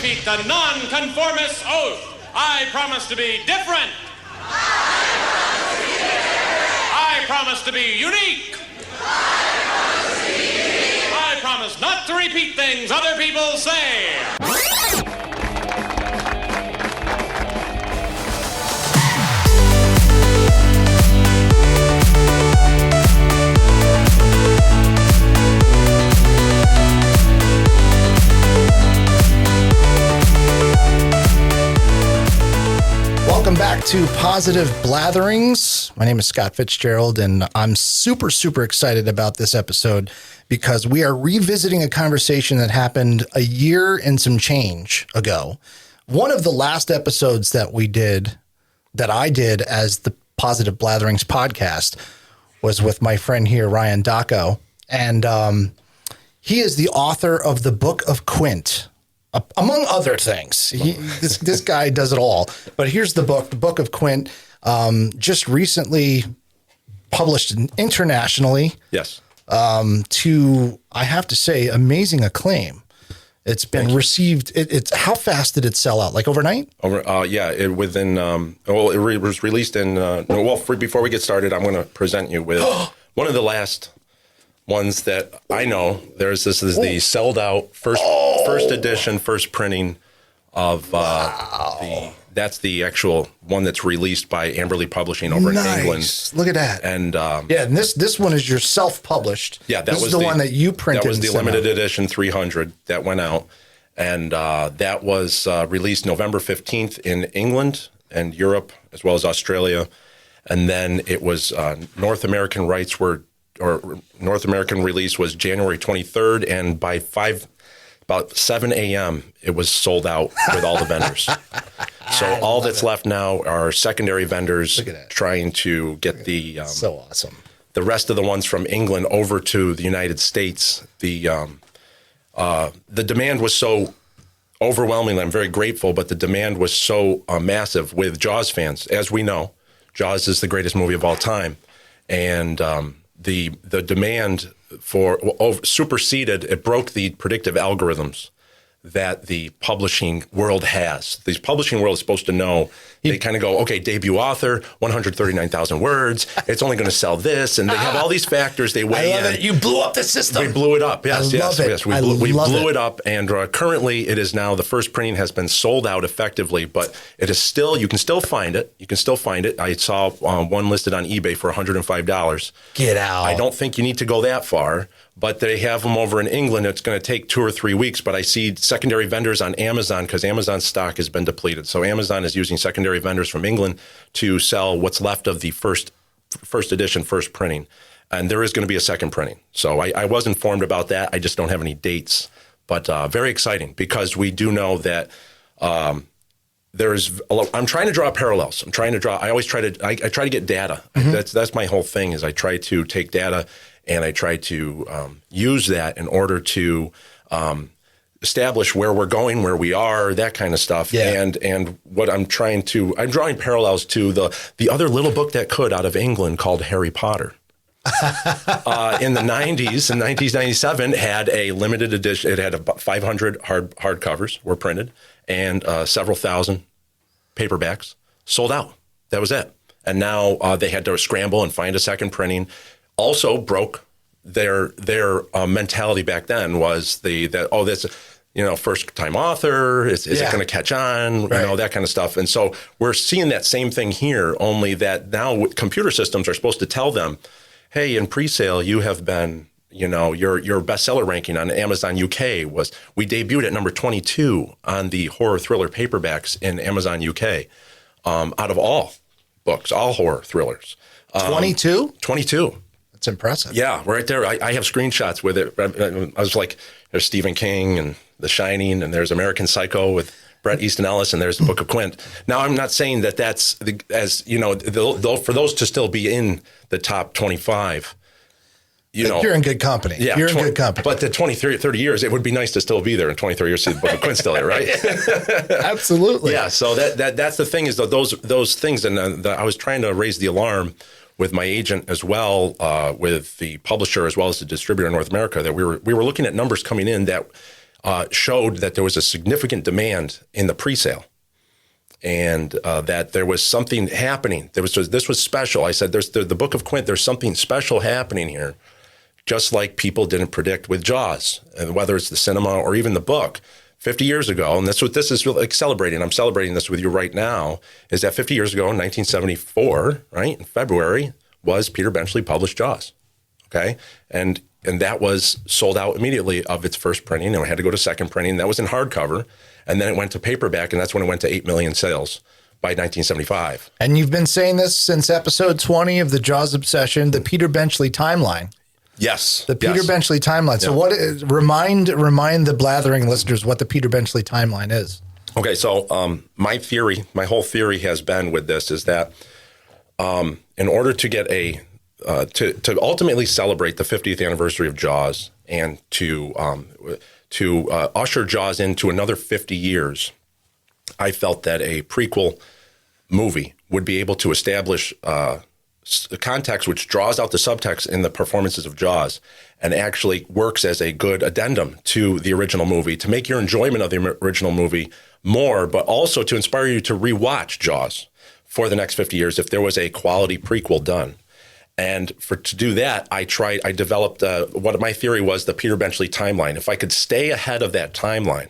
repeat the nonconformist oath. I promise to be different. I promise to be unique. I promise not to repeat things other people say. Welcome back to Positive Blatherings. My name is Scott Fitzgerald, and I'm super excited about this episode because we are revisiting a conversation that happened a year and some change ago. One of the last episodes that I did as the Positive Blatherings podcast was with my friend here, Ryan Dacko, and he is the author of the Book of Quint. Among other things, this guy does it all. But here's the Book of Quint, just recently published internationally. Yes. To, I have to say, amazing acclaim. It's been received. It's how fast did it sell out? Like overnight? It was released in. Before we get started, I'm going to present you with one of the last ones that I know. This is the sold out first edition, first printing of that's the actual one that's released by Amberley Publishing over in England. Look at that. And and this one is your self-published. Yeah, this was the one that you printed. That was the limited edition 300 that went out, and that was released November 15th in England and Europe as well as Australia, and then it was North American release was January 23rd, and by about 7 a.m. it was sold out with all the vendors. So all that's left now are secondary vendors trying to get the so awesome. The rest of the ones from England over to the United States. The demand was so overwhelming. I'm very grateful, but the demand was so massive with Jaws fans. As we know, Jaws is the greatest movie of all time, and the demand for superseded, it broke the predictive algorithms that the publishing world has. The publishing world is supposed to know. They kind of go, okay, debut author, 139,000 words. It's only going to sell this, and they have all these factors they weigh in. I love it. You blew up the system. We blew it up. Yes, I love it. Yes. We blew it up, and currently it is now the first printing has been sold out effectively, but it is still. You can still find it. I saw one listed on eBay for $105. Get out. I don't think you need to go that far. But they have them over in England. It's going to take 2 or 3 weeks. But I see secondary vendors on Amazon because Amazon's stock has been depleted. So Amazon is using secondary vendors from England to sell what's left of the first edition, first printing. And there is going to be a second printing. So I was informed about that. I just don't have any dates. But very exciting because we do know that there's. I'm trying to draw parallels. I try to get data. Mm-hmm. That's my whole thing. Is I try to take data. And I try to use that in order to establish where we're going, where we are, that kind of stuff. Yeah. And what I'm drawing parallels to the other little book that could out of England called Harry Potter. In the 90s, in 1997, had a limited edition. It had about 500 hardcovers were printed and several thousand paperbacks sold out. That was it. And now they had to scramble and find a second printing. Also broke their mentality back then was this first time author is it going to catch on, right. That kind of stuff. And so we're seeing that same thing here, only that now computer systems are supposed to tell them, hey, in pre-sale you have been your bestseller ranking on Amazon UK we debuted at number 22 on the horror thriller paperbacks in Amazon UK out of all books, all horror thrillers. 22? 22. That's impressive. Yeah, right there. I have screenshots with it. I was like, there's Stephen King and The Shining, and there's American Psycho with Bret Easton Ellis, and there's the Book of Quint. Now, I'm not saying that's for those to still be in the top 25. You're in good company. Yeah, you're in good company. But the 30 years, it would be nice to still be there in 20, 30 years, see the Book of Quint still there, right? Absolutely. Yeah, so that's the thing is those things, and I was trying to raise the alarm with my agent as well, with the publisher as well as the distributor in North America, that we were looking at numbers coming in that showed that there was a significant demand in the pre-sale, and that there was something happening. This was special. I said, "There's the Book of Quint. There's something special happening here," just like people didn't predict with Jaws, and whether it's the cinema or even the book. 50 years ago, and that's what this is like celebrating. I'm celebrating this with you right now. Is that 50 years ago in 1974, right in February, was Peter Benchley published Jaws. Okay, and that was sold out immediately of its first printing, and we had to go to second printing. That was in hardcover, and then it went to paperback, and that's when it went to 8 million sales by 1975. And you've been saying this since episode 20 of the Jaws Obsession, the Peter Benchley timeline. Yes, the Peter Benchley timeline. So, what remind the blathering listeners what the Peter Benchley timeline is? Okay, so my whole theory has been with this is that in order to get to ultimately celebrate the 50th anniversary of Jaws and to usher Jaws into another 50 years, I felt that a prequel movie would be able to establish context which draws out the subtext in the performances of Jaws and actually works as a good addendum to the original movie to make your enjoyment of the original movie more, but also to inspire you to rewatch Jaws for the next 50 years if there was a quality prequel done. And to do that, I developed what my theory was, the Peter Benchley timeline. If I could stay ahead of that timeline,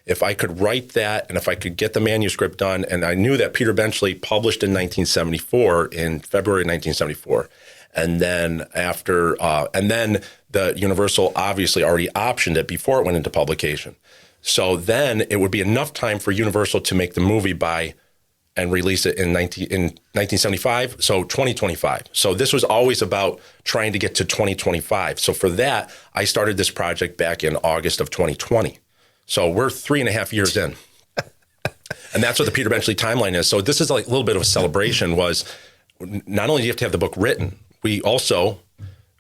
if I could write that, and if I could get the manuscript done, and I knew that Peter Benchley published in 1974, in February 1974, and then the Universal obviously already optioned it before it went into publication. So then it would be enough time for Universal to make the movie and release it in 1975, so 2025. So this was always about trying to get to 2025. So for that, I started this project back in August of 2020. So we're 3.5 years in. And that's what the Peter Benchley timeline is. So this is like a little bit of a celebration. Was not only do you have to have the book written, we also,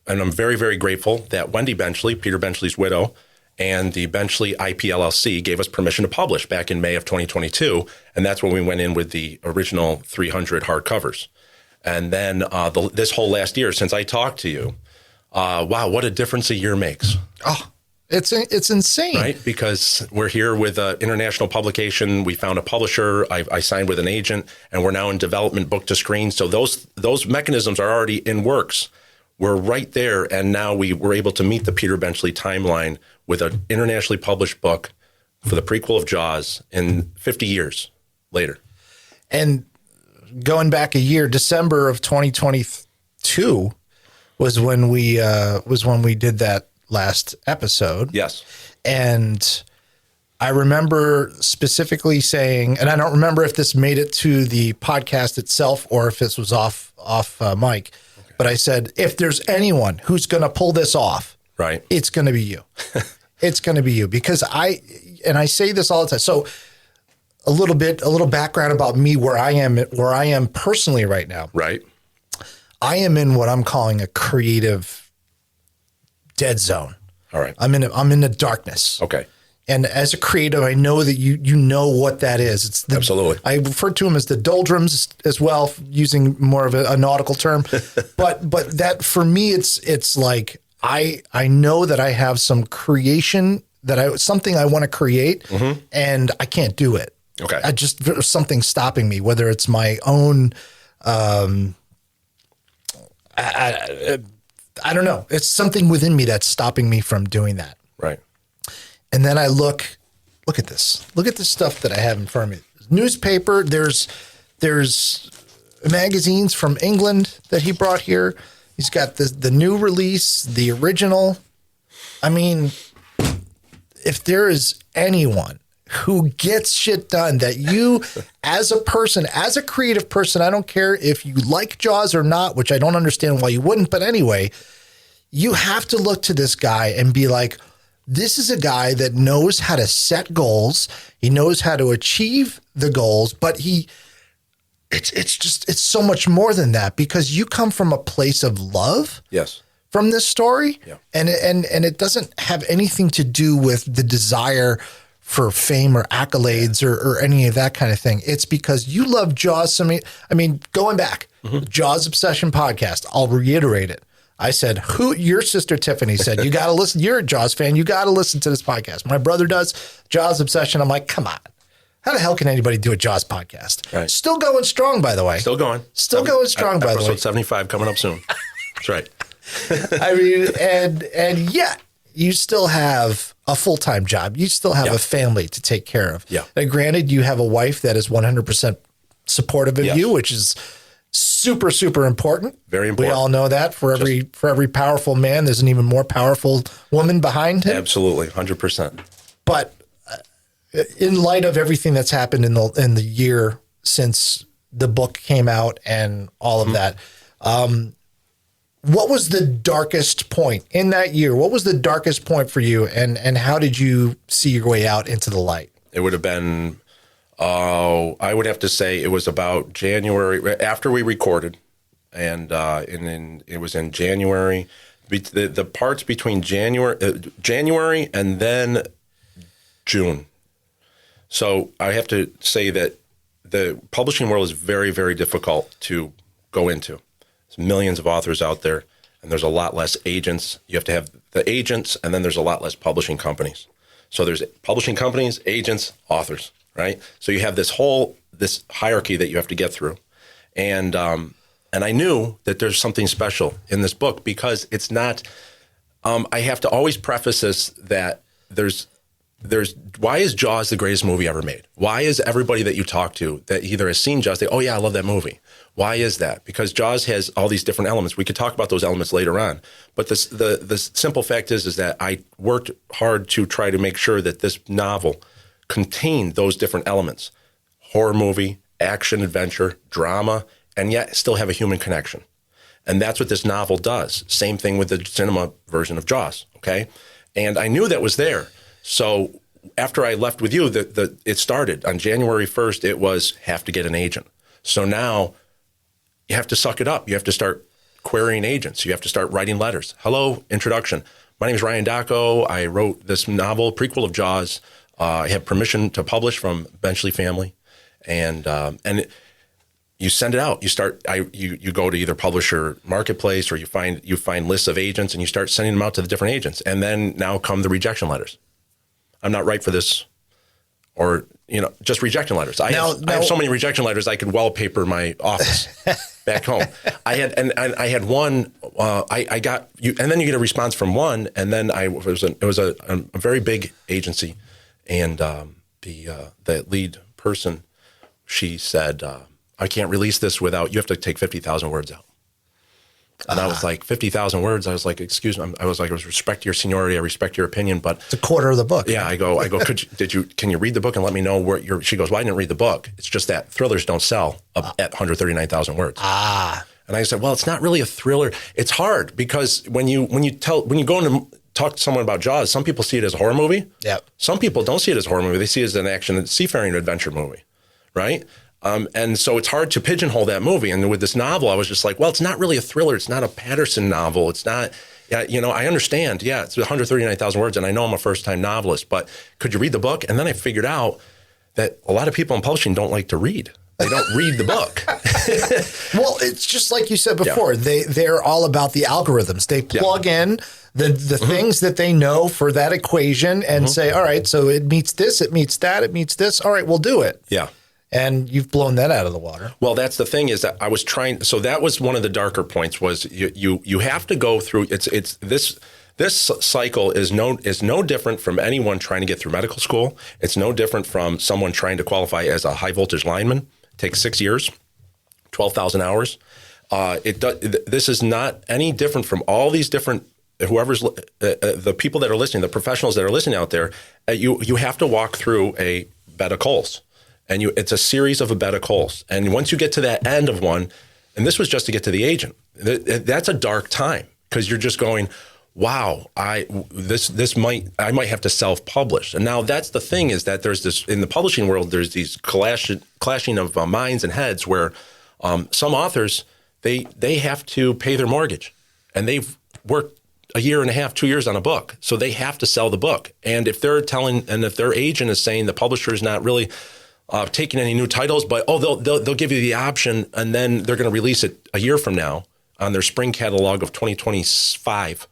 and I'm very, very grateful that Wendy Benchley, Peter Benchley's widow, and the Benchley IP LLC gave us permission to publish back in May of 2022. And that's when we went in with the original 300 hardcovers. And then this whole last year since I talked to you, wow, what a difference a year makes. Oh, it's insane. Right? Because we're here with an international publication. We found a publisher. I signed with an agent, and we're now in development, book to screen. So those mechanisms are already in works. We're right there, and now we were able to meet the Peter Benchley timeline with an internationally published book for the prequel of Jaws in 50 years later. And going back a year, December of 2022 was when we did that last episode. Yes. And I remember specifically saying, and I don't remember if this made it to the podcast itself or if this was off mic, but I said, if there's anyone who's going to pull this off, right, it's going to be you. It's going to be you, because I say this all the time. So a little background about me, where I am personally right now. Right. I am in what I'm calling a creative dead zone. All right. I'm in the darkness. Okay. And as a creative, I know that you know what that is. It's absolutely. I refer to them as the doldrums as well, using more of a nautical term. but that for me, it's like I know that I have some creation something I want to create, and I can't do it. Okay. There's something stopping me, whether it's my own. I don't know. It's something within me that's stopping me from doing that. Right. And then I look at this. Look at the stuff that I have in front of me. Newspaper, there's magazines from England that he brought here. He's got the new release, the original. I mean, if there is anyone who gets shit done, that you as a person, as a creative person, I don't care if you like Jaws or not, which I don't understand why you wouldn't, but anyway, you have to look to this guy and be like, this is a guy that knows how to set goals. He knows how to achieve the goals, but it's so much more than that, because you come from a place of love. Yes. From this story. Yeah. And it doesn't have anything to do with the desire for fame or accolades or any of that kind of thing. It's because you love Jaws. I mean, going back, Jaws Obsession podcast, I'll reiterate it. I said, your sister Tiffany said, you got to listen. You're a Jaws fan. You got to listen to this podcast. My brother does Jaws Obsession. I'm like, come on. How the hell can anybody do a Jaws podcast? Right. Still going strong, by the way. Still going. Going strong, by the way. Episode 75 coming up soon. That's right. I mean, and yet you still have a full-time job. You still have a family to take care of. Yeah. And granted, you have a wife that is 100% supportive of you, which is super, super important. Very important. We all know that for every powerful man, there's an even more powerful woman behind him. Absolutely. 100%. But in light of everything that's happened in the year since the book came out and all of that, what was the darkest point in that year? What was the darkest point for you, and how did you see your way out into the light? It would have been, I would have to say it was about January, after we recorded, and it was in January. The parts between January and then June. So I have to say that the publishing world is very, very difficult to go into. There's millions of authors out there, and there's a lot less agents. You have to have the agents, and then there's a lot less publishing companies. So there's publishing companies, agents, authors, right? So you have this hierarchy that you have to get through. And I knew that there's something special in this book because it's not, I have to always preface this that there's why is Jaws the greatest movie ever made? Why is everybody that you talk to that either has seen Jaws, oh yeah, I love that movie. Why is that? Because Jaws has all these different elements. We could talk about those elements later on. But the simple fact is that I worked hard to try to make sure that this novel contained those different elements. Horror movie, action, adventure, drama, and yet still have a human connection. And that's what this novel does. Same thing with the cinema version of Jaws, okay? And I knew that was there. So after I left with you, it started. On January 1st, it was have to get an agent. So now you have to suck it up. You have to start querying agents. You have to start writing letters. Hello, introduction. My name is Ryan Dacko. I wrote this novel, prequel of Jaws. I have permission to publish from Benchley family. And you send it out. You go to either publisher marketplace or you find lists of agents and you start sending them out to the different agents. And then now come the rejection letters. I'm not right for this, or just rejection letters. I have so many rejection letters I could wallpaper my office back home. I had one. I got you, and then you get a response from one, and then it was a very big agency, and the lead person, she said, I can't release this without you have to take 50,000 words out. And I was like, 50,000 words. I was like, excuse me. I respect your seniority. I respect your opinion, but it's a quarter of the book. Yeah. I go, can you read the book and let me know where she goes, well, I didn't read the book. It's just that thrillers don't sell at 139,000 words. And I said, well, it's not really a thriller. It's hard because when you go in to talk to someone about Jaws, some people see it as a horror movie. Yep. Some people don't see it as a horror movie. They see it as an action, seafaring adventure movie. Right. And so it's hard to pigeonhole that movie. And with this novel, I was just like, well, it's not really a thriller. It's not a Patterson novel. It's not, I understand. Yeah, it's 139,000 words. And I know I'm a first-time novelist, but could you read the book? And then I figured out that a lot of people in publishing don't like to read. They don't read the book. Well, it's just like you said before. Yeah. They're all about the algorithms. They plug in the things that they know for that equation and say, all right, so it meets this, it meets that, it meets this. All right, we'll do it. Yeah. And you've blown that out of the water. Well, that's the thing is that I was trying. So that was one of the darker points was you have to go through. It's this cycle is no different from anyone trying to get through medical school. It's no different from someone trying to qualify as a high voltage lineman. It takes 6 years, 12,000 hours. This is not any different from all these different. Whoever's the people that are listening, the professionals that are listening out there, you have to walk through a bed of coals. And it's a series of a bed of coals. And once you get to that end of one, and this was just to get to the agent, that's a dark time because you're just going, wow, I might have to self-publish. And now that's the thing is that there's this, in the publishing world, there's these clashing of minds and heads where some authors, they have to pay their mortgage and they've worked a year and a half, 2 years on a book. So they have to sell the book. And if if their agent is saying the publisher is not really taking any new titles, but they'll give you the option, and then they're going to release it a year from now. on their spring catalog of 2025.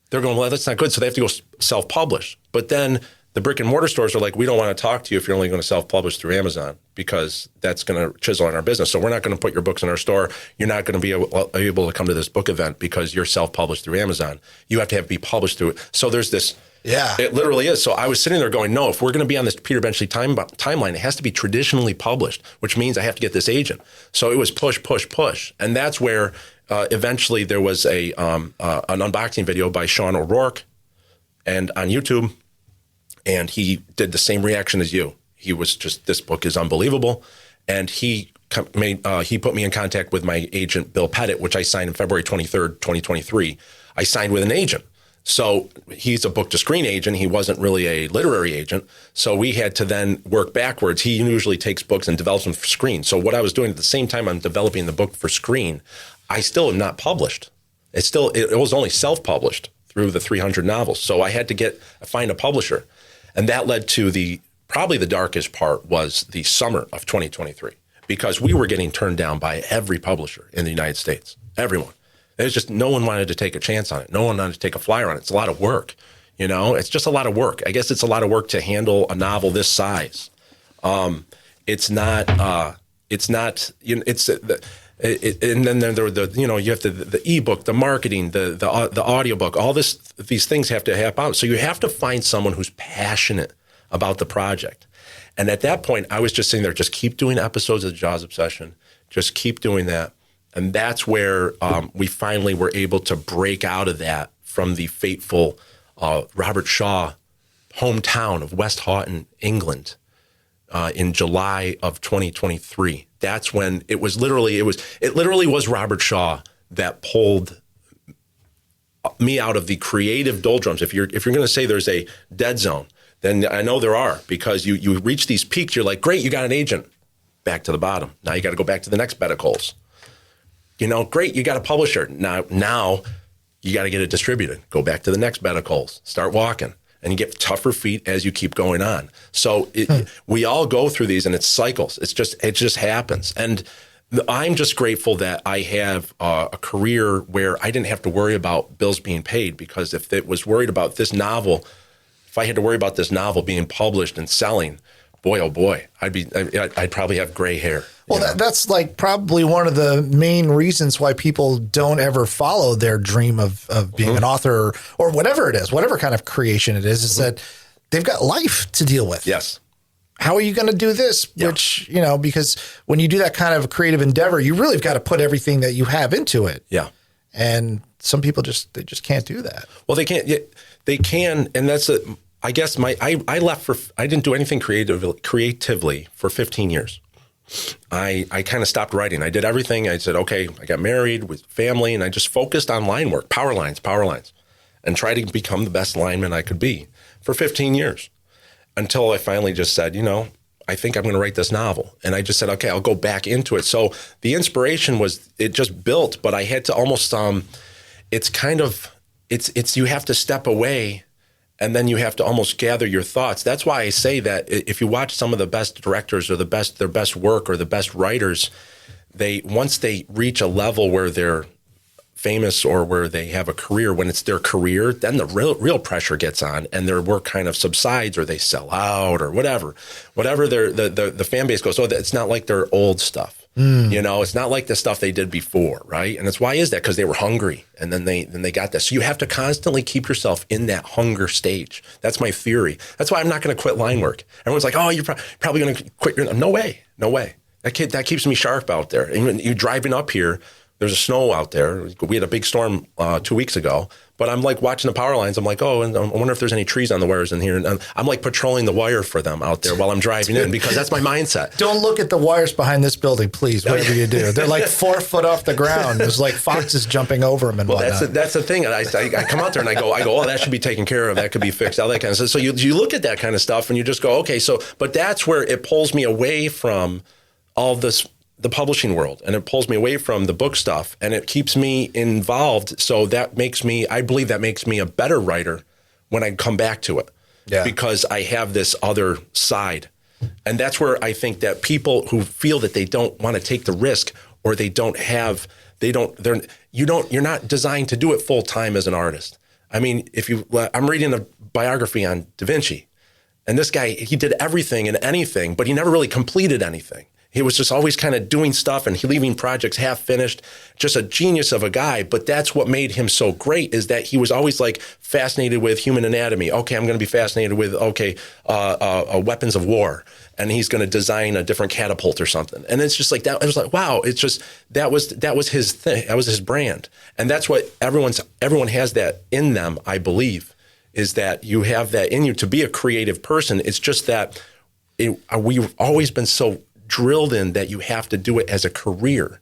They're going, well, that's not good. So they have to go self-publish. But then the brick and mortar stores are like, we don't want to talk to you if you're only going to self-publish through Amazon because that's going to chisel on our business. So we're not going to put your books in our store. You're not going to be able to come to this book event because you're self-published through Amazon. You have to be published through it. So there's this. Yeah. It literally is. So I was sitting there going, no, if we're going to be on this Peter Benchley timeline, it has to be traditionally published, which means I have to get this agent. So it was push, push, push. And that's where eventually there was an unboxing video by Sean O'Rourke and on YouTube. And he did the same reaction as you. He was just, this book is unbelievable. And he put me in contact with my agent, Bill Pettit, which I signed on February 23rd, 2023. I signed with an agent. So he's a book to screen agent. He wasn't really a literary agent. So we had to then work backwards. He usually takes books and develops them for screen. So what I was doing at the same time I'm developing the book for screen, I still am not published. It was only self-published through the 300 novels. So I had to find a publisher. And that led to probably the darkest part was the summer of 2023, because we were getting turned down by every publisher in the United States, everyone. There's just no one wanted to take a chance on it. No one wanted to take a flyer on it. It's a lot of work, It's just a lot of work. I guess it's a lot of work to handle a novel this size. It's not. And then there were you have the ebook, the marketing, the audiobook. All these things have to happen. So you have to find someone who's passionate about the project. And at that point, I was just sitting there, just keep doing episodes of the Jaws Obsession, just keep doing that. And that's where we finally were able to break out of that from the fateful Robert Shaw hometown of West Houghton, England, in July of 2023. That's when it literally was Robert Shaw that pulled me out of the creative doldrums. If you're going to say there's a dead zone, then I know there are, because you reach these peaks. You're like, great, you got an agent. Back to the bottom. Now you got to go back to the next bed of coals. Great, you got a publisher. Now you got to get it distributed. Go back to the next bed of coals. Start walking. And you get tougher feet as you keep going on. So we all go through these, and it's cycles. It just happens. And I'm just grateful that I have a career where I didn't have to worry about bills being paid, because if it was worried about this novel, if I had to worry about this novel being published and selling, boy, oh boy, I'd probably have gray hair. Well, that's like probably one of the main reasons why people don't ever follow their dream of being an author or whatever it is, whatever kind of creation it is that they've got life to deal with. Yes. How are you going to do this? Yeah. Which, because when you do that kind of creative endeavor, you really have got to put everything that you have into it. Yeah. And some people just can't do that. Well, they can't. They can. And that's I guess I left I didn't do anything creatively for 15 years. I kind of stopped writing. I did everything. I said, okay, I got married with family, and I just focused on line work, power lines, and tried to become the best lineman I could be for 15 years, until I finally just said, I think I'm going to write this novel. And I just said, okay, I'll go back into it. So the inspiration it just built, but I had to almost, it's you have to step away, and then you have to almost gather your thoughts. That's why I say that if you watch some of the best directors or their best work or the best writers, once they reach a level where they're famous or where they have a career, when it's their career, then the real pressure gets on, and their work kind of subsides, or they sell out, or whatever the fan base goes. So it's not like their old stuff. It's not like the stuff they did before, right? And why is that? Because they were hungry, and then they got this. So you have to constantly keep yourself in that hunger stage. That's my theory. That's why I'm not going to quit line work. Everyone's like, oh, you're probably going to quit. No way. That keeps me sharp out there. And you driving up here, there's a snow out there. We had a big storm 2 weeks ago, but I'm like watching the power lines. I'm like, oh, and I wonder if there's any trees on the wires in here. And I'm like patrolling the wire for them out there while I'm driving in, because that's my mindset. Don't look at the wires behind this building, please, whatever you do. They're like 4 foot off the ground. There's like foxes jumping over them and whatnot. That's the thing. I come out there and I go, oh, that should be taken care of. That could be fixed, all that kind of stuff. So you look at that kind of stuff and you just go, okay, but that's where it pulls me away from all this, the publishing world, and it pulls me away from the book stuff, and it keeps me involved. So I believe that makes me a better writer when I come back to it, because I have this other side. And that's where I think that people who feel that they don't want to take the risk, or they don't have you're not designed to do it full time as an artist. I mean, I'm reading a biography on Da Vinci, and this guy, he did everything and anything, but he never really completed anything. He was just always kind of doing stuff and leaving projects half finished, just a genius of a guy. But that's what made him so great, is that he was always like fascinated with human anatomy. Okay, I'm going to be fascinated with, weapons of war. And he's going to design a different catapult or something. And it's just like that. I was like, wow, it's just, that was his thing. That was his brand. And that's what everyone has that in them, I believe, is that you have that in you to be a creative person. It's just that we've always been so drilled in that you have to do it as a career.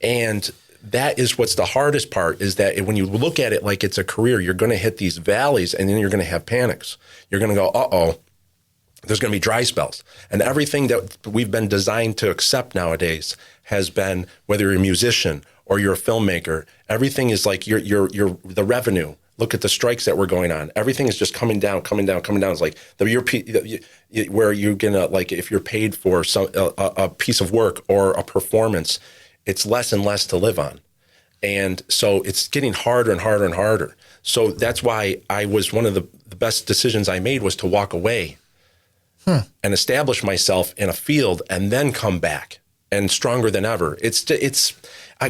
And that is what's the hardest part, is that when you look at it like it's a career, you're going to hit these valleys and then you're going to have panics. You're going to go, uh-oh, there's going to be dry spells. And everything that we've been designed to accept nowadays has been, whether you're a musician or you're a filmmaker, everything is like the revenue. Look at the strikes that were going on. Everything is just coming down. It's like where you're gonna, like, if you're paid for a piece of work or a performance, it's less and less to live on, and so it's getting harder and harder and harder. So that's why I was one of the best decisions I made was to walk away and establish myself in a field, and then come back and stronger than ever.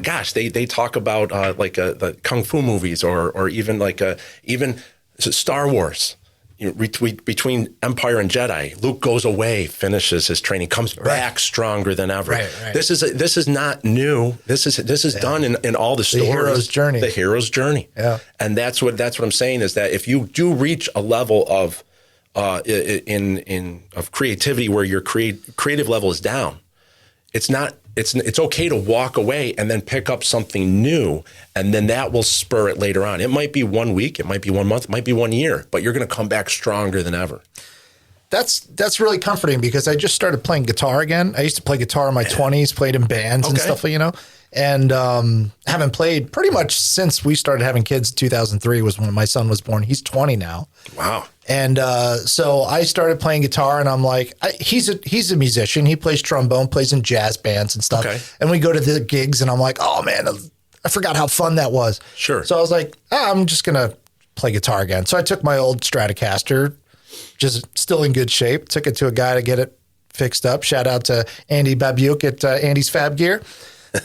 Gosh, they talk about the kung fu movies or even even Star Wars. Between Empire and Jedi, Luke goes away, finishes his training, comes back stronger than ever. Right. This is not new. This is done in all the stories. The hero's journey. Yeah. And that's what I'm saying, is that if you do reach a level of creativity where your creative level is down, it's okay to walk away and then pick up something new, and then that will spur it later on. It might be 1 week, it might be 1 month, it might be 1 year, but you're going to come back stronger than ever. That's really comforting, because I just started playing guitar again. I used to play guitar in my 20s, played in bands and stuff, and haven't played pretty much since we started having kids. 2003 was when my son was born. He's 20 now. Wow. And so I started playing guitar, and I'm like, he's a musician. He plays trombone, plays in jazz bands and stuff. Okay. And we go to the gigs, and I'm like, oh man, I forgot how fun that was. Sure. So I was like, I'm just going to play guitar again. So I took my old Stratocaster, just still in good shape, took it to a guy to get it fixed up. Shout out to Andy Babiuk at Andy's Fab Gear.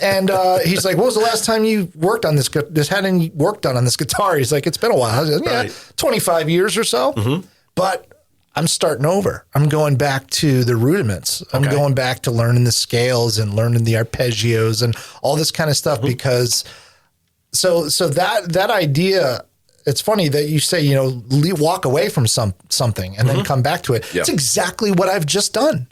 And he's like, what was the last time you worked on this? Had any work done on this guitar? He's like, it's been a while. I was like, 25 years or so. Mm-hmm. But I'm starting over. I'm going back to the rudiments. I'm going back to learning the scales and learning the arpeggios and all this kind of stuff, because so that idea, it's funny that you say, walk away from something and then come back to it. Yep. It's exactly what I've just done.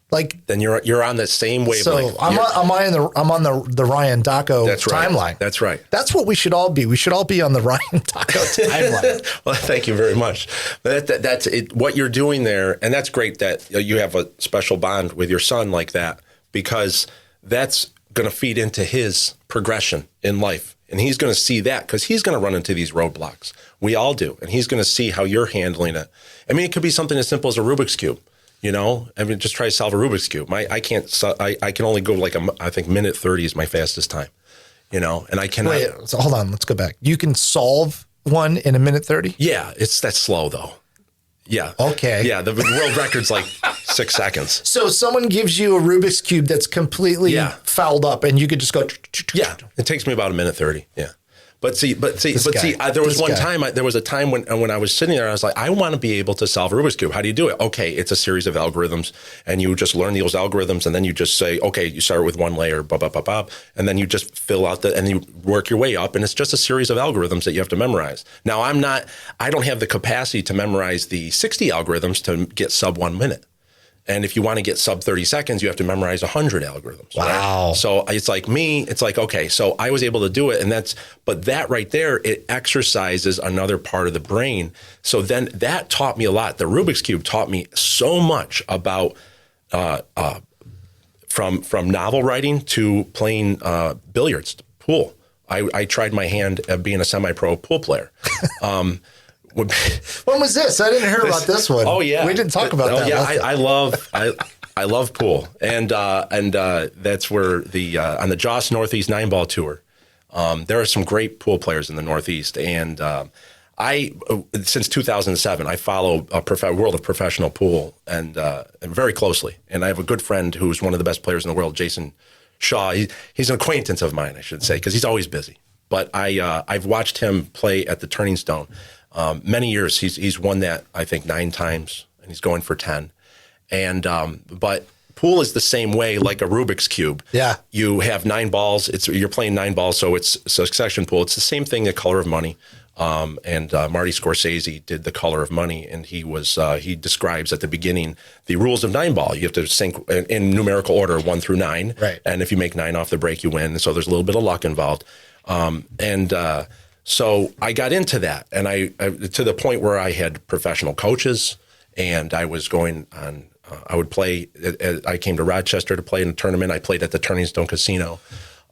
Like, then you're on the same wavelength. So I'm on the Ryan Dacko timeline. That's right. That's what we should all be. We should all be on the Ryan Dacko timeline. Well, thank you very much. That's it. What you're doing there, and that's great that you have a special bond with your son like that, because that's going to feed into his progression in life. And he's going to see that, because he's going to run into these roadblocks. We all do. And he's going to see how you're handling it. I mean, it could be something as simple as a Rubik's Cube. Just try to solve a Rubik's Cube. I can only go I think minute 30 is my fastest time, and I cannot. Wait, so hold on. Let's go back. You can solve one in a minute 30? Yeah. That's slow though. Yeah. Okay. Yeah. The world record's like 6 seconds. So someone gives you a Rubik's Cube that's completely fouled up, and you could just go. Yeah. It takes me about a minute 30. Yeah. But see, there was a time when I was sitting there, I was like, I want to be able to solve a Rubik's Cube. How do you do it? Okay, it's a series of algorithms, and you just learn those algorithms, and then you just say, okay, you start with one layer, and then you just fill out and you work your way up, and it's just a series of algorithms that you have to memorize. Now, I don't have the capacity to memorize the 60 algorithms to get sub 1 minute. And if you want to get sub 30 seconds, you have to memorize 100 algorithms. Wow. Right? So it's like okay, so I was able to do it. But that right there, it exercises another part of the brain. So then that taught me a lot. The Rubik's Cube taught me so much about, from novel writing to playing billiards, pool. I tried my hand at being a semi-pro pool player. When was this? I didn't hear about this one. Oh yeah, we didn't talk about that. Yeah, I love pool, and that's where on the Joss Northeast 9-ball tour, There are some great pool players in the Northeast, and since 2007, I follow a world of professional pool and very closely. And I have a good friend who's one of the best players in the world, Jason Shaw. He's an acquaintance of mine, I should say, because he's always busy. But I've watched him play at the Turning Stone many years. He's won that, I think, 9 times, and he's going for 10. And but pool is the same way, like a Rubik's Cube. Yeah. You have 9 balls. You're playing 9 balls, so it's succession pool. It's the same thing, The Color of Money. And Marty Scorsese did The Color of Money, and he describes at the beginning the rules of 9-ball. You have to sink in numerical order 1 through 9, right? And if you make 9 off the break, you win. So there's a little bit of luck involved. So I got into that, and I to the point where I had professional coaches, and I was going on. I would play. I came to Rochester to play in a tournament. I played at the Turning Stone Casino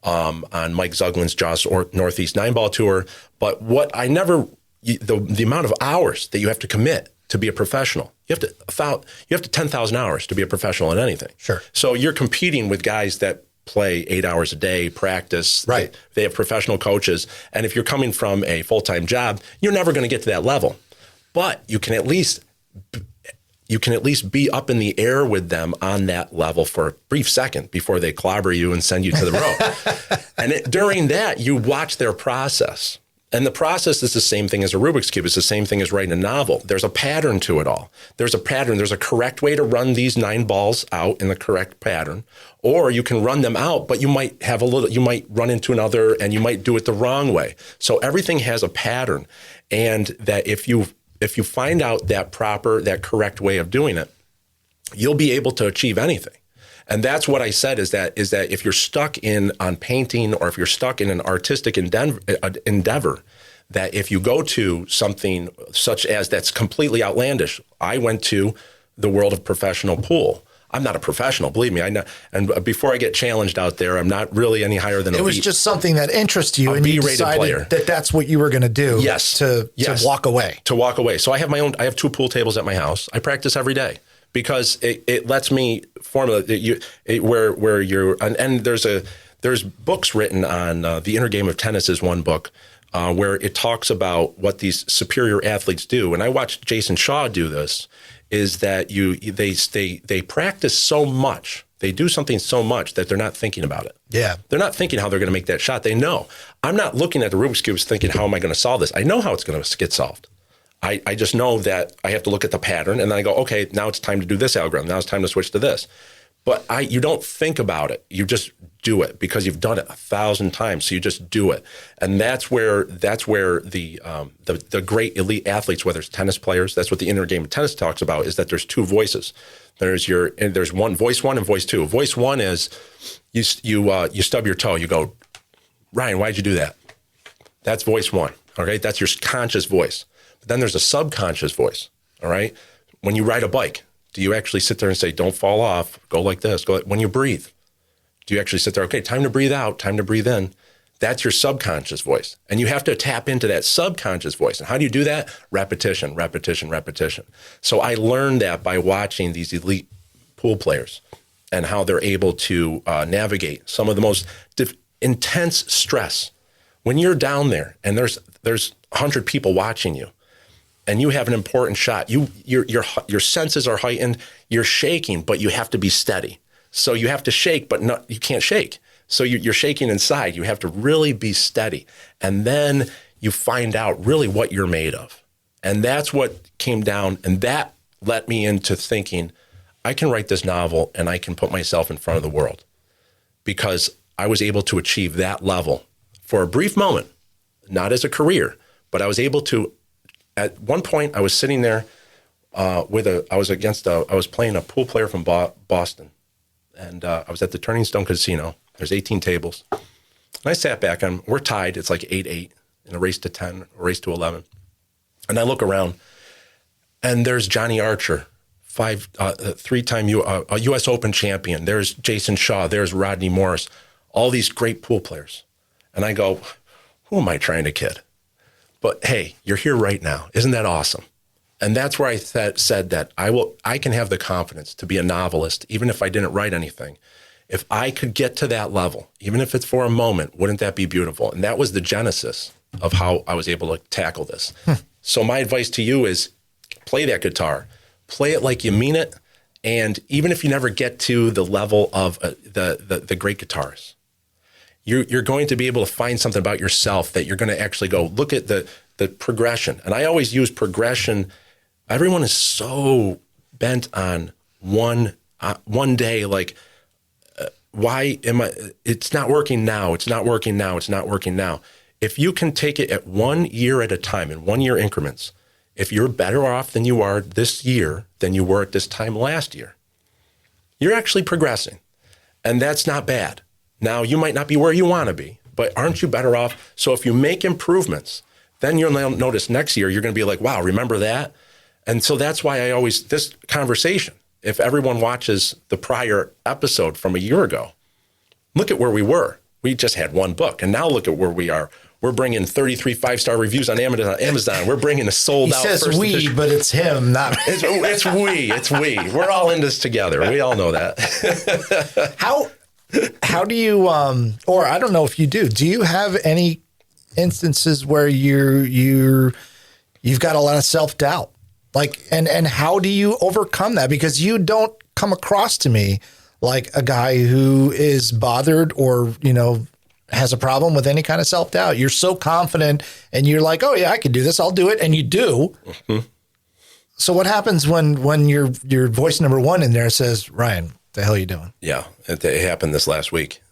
on Mike Zuglin's Joss Northeast 9-ball tour. But what I never the amount of hours that you have to commit to be a professional. You have to 10,000 hours to be a professional in anything. Sure. So you're competing with guys that play 8 hours a day, practice. Right. They have professional coaches. And if you're coming from a full-time job, you're never going to get to that level. But you can at least be up in the air with them on that level for a brief second before they clobber you and send you to the rope. And during that, you watch their process. And the process is the same thing as a Rubik's Cube. It's the same thing as writing a novel. There's a pattern to it all. There's a pattern. There's a correct way to run these 9 balls out in the correct pattern. Or you can run them out, but you might run into another and you might do it the wrong way. So everything has a pattern. And that if you find out that correct way of doing it, you'll be able to achieve anything. And that's what I said is that if you're stuck on painting or if you're stuck in an artistic endeavor, that if you go to something such as that's completely outlandish, I went to the world of professional pool. I'm not a professional, believe me. I know, and before I get challenged out there, I'm not really any higher than it was just something that interests you, and you decided that that's what you were going to do. Yes, to walk away. To walk away. So I have 2 pool tables at my house. I practice every day because it lets me formulate where you're. And there's books written on the inner game of tennis is one book. Where it talks about what these superior athletes do, and I watched Jason Shaw do this. Is that they practice so much, they do something so much that they're not thinking about it. Yeah, they're not thinking how they're going to make that shot. They know. I'm not looking at the Rubik's Cubes thinking how am I going to solve this. I know how it's going to get solved. I just know that I have to look at the pattern and then I go, okay, now it's time to do this algorithm. Now it's time to switch to this. But you don't think about it. You just do it because you've done it 1,000 times. So you just do it, and that's where the great elite athletes, whether it's tennis players, that's what the inner game of tennis talks about. Is that there's 2 voices. There's voice 1 and voice 2. Voice 1 is you stub your toe. You go, Ryan, why'd you do that? That's voice 1. Okay, that's your conscious voice. But then there's a subconscious voice. All right, when you ride a bike. Do you actually sit there and say, don't fall off, go like this, when you breathe? Do you actually sit there, okay, time to breathe out, time to breathe in? That's your subconscious voice. And you have to tap into that subconscious voice. And how do you do that? Repetition, repetition, repetition. So I learned that by watching these elite pool players and how they're able to navigate some of the most intense stress. When you're down there and there's 100 people watching you, and you have an important shot, your senses are heightened, you're shaking, but you have to be steady. So you have to shake, but you can't shake. So you're shaking inside. You have to really be steady. And then you find out really what you're made of. And that's what came down, and that let me into thinking, I can write this novel and I can put myself in front of the world. Because I was able to achieve that level for a brief moment, not as a career, but I was able to. At one point, I was sitting there I was playing a pool player from Boston, and I was at the Turning Stone Casino. There's 18 tables. And I sat back, and we're tied. It's like 8-8 in a race to 10, a race to 11. And I look around, and there's Johnny Archer, 3-time U.S. Open champion. There's Jason Shaw. There's Rodney Morris, all these great pool players. And I go, who am I trying to kid? But hey, you're here right now. Isn't that awesome? And that's where I said that I can have the confidence to be a novelist, even if I didn't write anything, If I could get to that level, even if it's for a moment, wouldn't that be beautiful? And that was the genesis of how I was able to tackle this. So my advice to you is play that guitar, play it like you mean it. And even if you never get to the level of the great guitarists, you're going to be able to find something about yourself that you're going to actually go look at the progression. And I always use progression. Everyone is so bent on one day, like, why am I, it's not working now. It's not working now. It's not working now. If you can take it at 1 year at a time in 1 year increments, if you're better off than you are this year than you were at this time last year, you're actually progressing. And that's not bad. Now, you might not be where you want to be, but aren't you better off? So if you make improvements, then you'll notice next year, you're going to be like, wow, remember that? And so that's why I always, this conversation, if everyone watches the prior episode from a year ago, look at where we were. We just had one book, and now look at where we are. We're bringing 33 5-star reviews on Amazon. We're bringing a sold out. He says first we, edition. But it's him, not me. It's we. It's we. We're all in this together. We all know that. How do you, or I don't know if you do you have any instances where you've got a lot of self-doubt? Like, and how do you overcome that? Because you don't come across to me like a guy who is bothered or, has a problem with any kind of self-doubt. You're so confident and you're like, oh yeah, I can do this. I'll do it. And you do. Mm-hmm. So what happens when your voice number one in there says, Ryan, what the hell are you doing? Yeah. It happened this last week.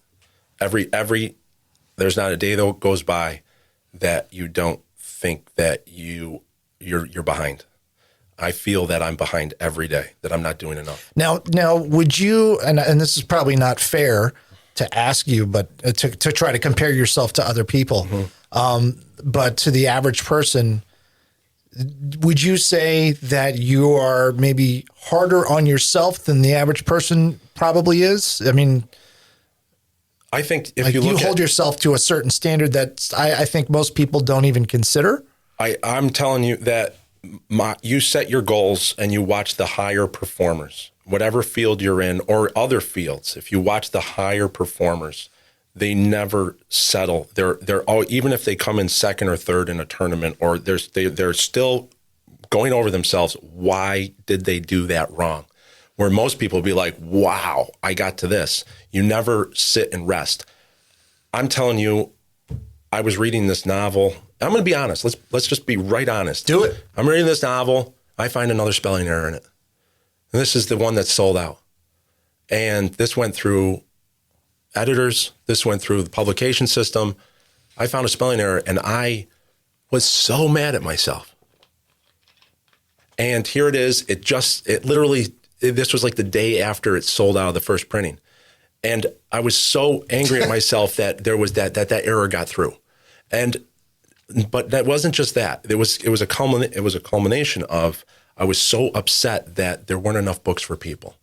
There's not a day that goes by that you don't think that you're behind. I feel that I'm behind every day, that I'm not doing enough. Now, would you, and this is probably not fair to ask you, but to try to compare yourself to other people, mm-hmm. But to the average person, would you say that you are maybe harder on yourself than the average person probably is? I mean, I think if you hold yourself to a certain standard that I think most people don't even consider. I'm telling you that you set your goals and you watch the higher performers, whatever field you're in or other fields. If you watch the higher performers, they never settle. They're all, even if they come in second or third in a tournament, or they're still going over themselves. Why did they do that wrong? Where most people be like, wow, I got to this. You never sit and rest. I'm telling you, I was reading this novel. I'm going to be honest. Let's just be right honest. Do it. I'm reading this novel. I find another spelling error in it. And this is the one that's sold out. And this went through editors. This went through the publication system. I found a spelling error, and I was so mad at myself. And here it is. This was like the day after it sold out of the first printing. And I was so angry at myself that there was that error got through. But that wasn't just that. It was a culmination of, I was so upset that there weren't enough books for people.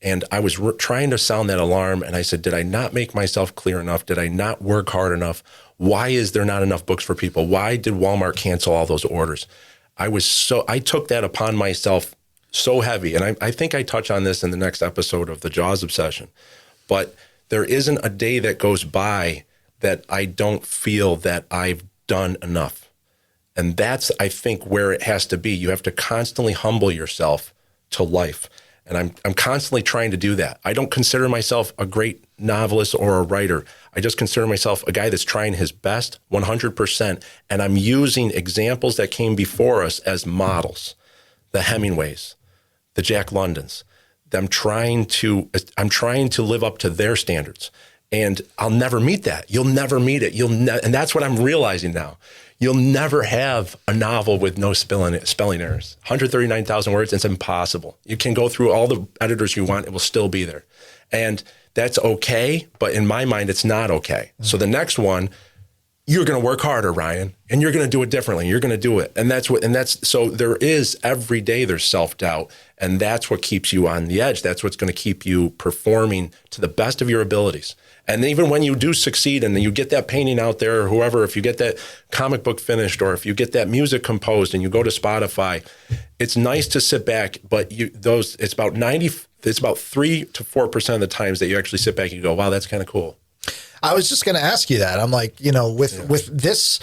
And I was trying to sound that alarm. And I said, did I not make myself clear enough? Did I not work hard enough? Why is there not enough books for people? Why did Walmart cancel all those orders? I took that upon myself so heavy. And I think I touch on this in the next episode of the Jaws Obsession. But there isn't a day that goes by that I don't feel that I've done enough. And that's, I think, where it has to be. You have to constantly humble yourself to life. And I'm constantly trying to do that. I don't consider myself a great novelist or a writer. I just consider myself a guy that's trying his best 100%. And I'm using examples that came before us as models. The Hemingways, the Jack Londons. I'm trying to live up to their standards. And I'll never meet that. You'll never meet it. And that's what I'm realizing now. You'll never have a novel with no spelling errors. 139,000 words, it's impossible. You can go through all the editors you want, it will still be there. And that's okay, but in my mind, it's not okay. Mm-hmm. So the next one, you're going to work harder, Ryan, and you're going to do it differently. You're going to do it. And so there is every day there's self-doubt, and that's what keeps you on the edge. That's what's going to keep you performing to the best of your abilities. And even when you do succeed and you get that painting out there, or whoever, if you get that comic book finished, or if you get that music composed and you go to Spotify, it's nice to sit back, but it's about 3 to 4% of the times that you actually sit back and you go, wow, that's kind of cool. I was just going to ask you that. I'm like, with this,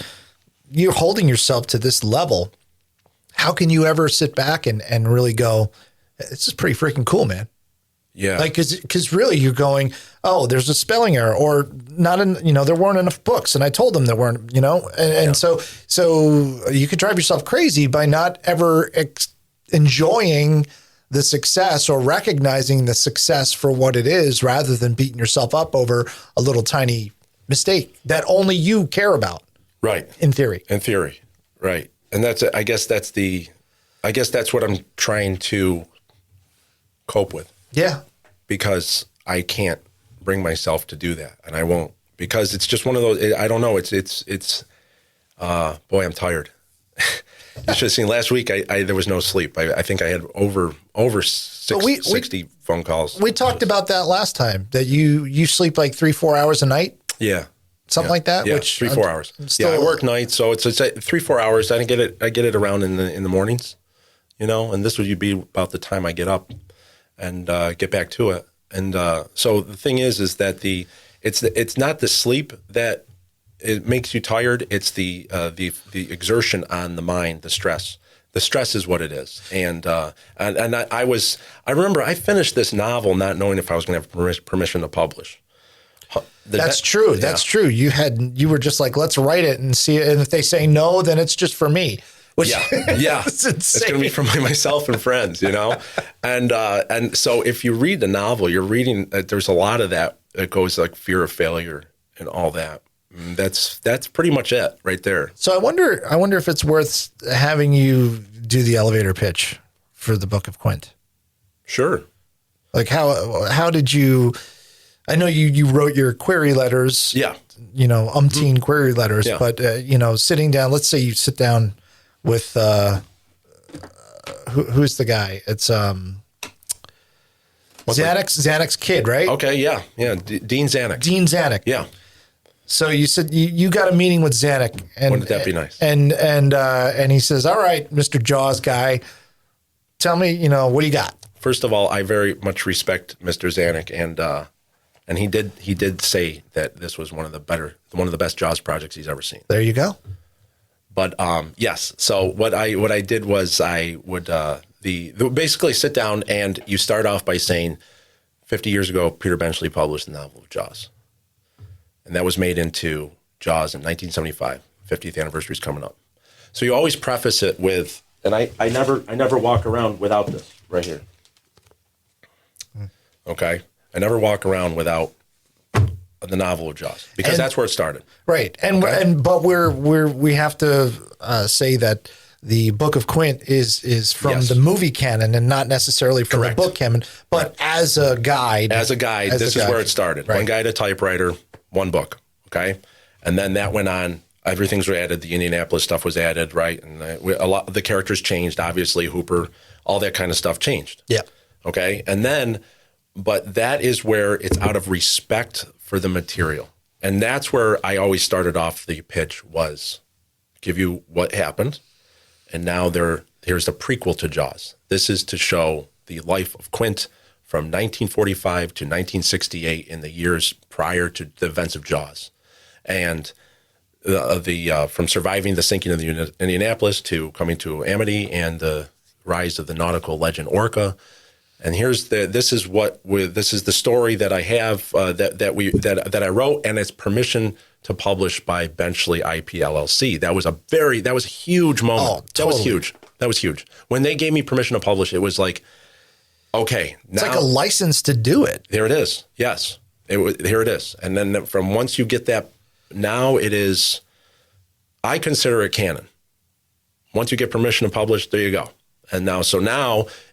you're holding yourself to this level. How can you ever sit back and really go, this is pretty freaking cool, man? Yeah. Like, cause really you're going, oh, there's a spelling error, or there weren't enough books. And I told them there weren't, and so you could drive yourself crazy by not ever enjoying the success or recognizing the success for what it is, rather than beating yourself up over a little tiny mistake that only you care about. Right. In theory. Right. And I guess that's what I'm trying to cope with. Yeah. Because I can't bring myself to do that, and I won't, because it's just one of those, I don't know. Boy, I'm tired. You should have seen last week. There was no sleep. I think I had over 60 phone calls. We talked about that last time, that you sleep like 3-4 hours a night. Yeah. Something like that. Yeah, which 3-4 hours. I work nights, so it's 3-4 hours. I get it around in the mornings, and this would be about the time I get up and get back to it. And so the thing is that it's not the sleep that it makes you tired. It's the exertion on the mind, the stress. The stress is what it is. And I remember I finished this novel not knowing if I was going to have permission to publish. That's true. That's true. You were just like, let's write it and see it. And if they say no, then it's just for me. Which, yeah. It's going to be for myself and friends, And so if you read the novel, you're reading, there's a lot of that. It goes like fear of failure and all that. That's pretty much it right there. So I wonder if it's worth having you do the elevator pitch for the Book of Quint. Sure. Like how did you? I know you wrote your query letters. Yeah. Umpteen query letters. Yeah. But sitting down. Let's say you sit down with who's the guy? It's Zanek's kid, right? Okay. Yeah. Dean Zanuck. Dean Zanuck. Yeah. So you said you got a meeting with Zanuck, and wouldn't that be nice? And he says, "All right, Mr. Jaws guy, tell me, what do you got?" First of all, I very much respect Mr. Zanuck, and he did say that this was one of the best Jaws projects he's ever seen. There you go. But yes, so what I did was I would basically sit down, and you start off by saying, 50 years ago, Peter Benchley published the novel of Jaws. And that was made into Jaws in 1975. 50th anniversary is coming up. So you always preface it with, and I never walk around without this right here. Okay? I never walk around without the novel of Jaws, because that's where it started. Right. But we have to say that the Book of Quint is from the movie canon and not necessarily from the book canon, but as a guide. This is where it started. Right. One guy at a typewriter, one book. Okay. And then that went on. Everything's were added. The Indianapolis stuff was added, right? And a lot of the characters changed. Obviously, Hooper, all that kind of stuff changed. Yeah. Okay. And then, but that is where it's out of respect for the material. And that's where I always started off the pitch, was give you what happened. And now here's the prequel to Jaws. This is to show the life of Quint from 1945 to 1968 in the years prior to the events of Jaws. And from surviving the sinking of the Indianapolis to coming to Amity and the rise of the nautical legend Orca. And this is the story that I have that I wrote, and it's permission to publish by Benchley IP LLC. That was a huge moment. Oh, totally. That was huge. When they gave me permission to publish, it was like, okay, it's like a license to do it. There it is. Yes, here it is. And then from once you get that, now it is. I consider it canon. Once you get permission to publish, there you go. And now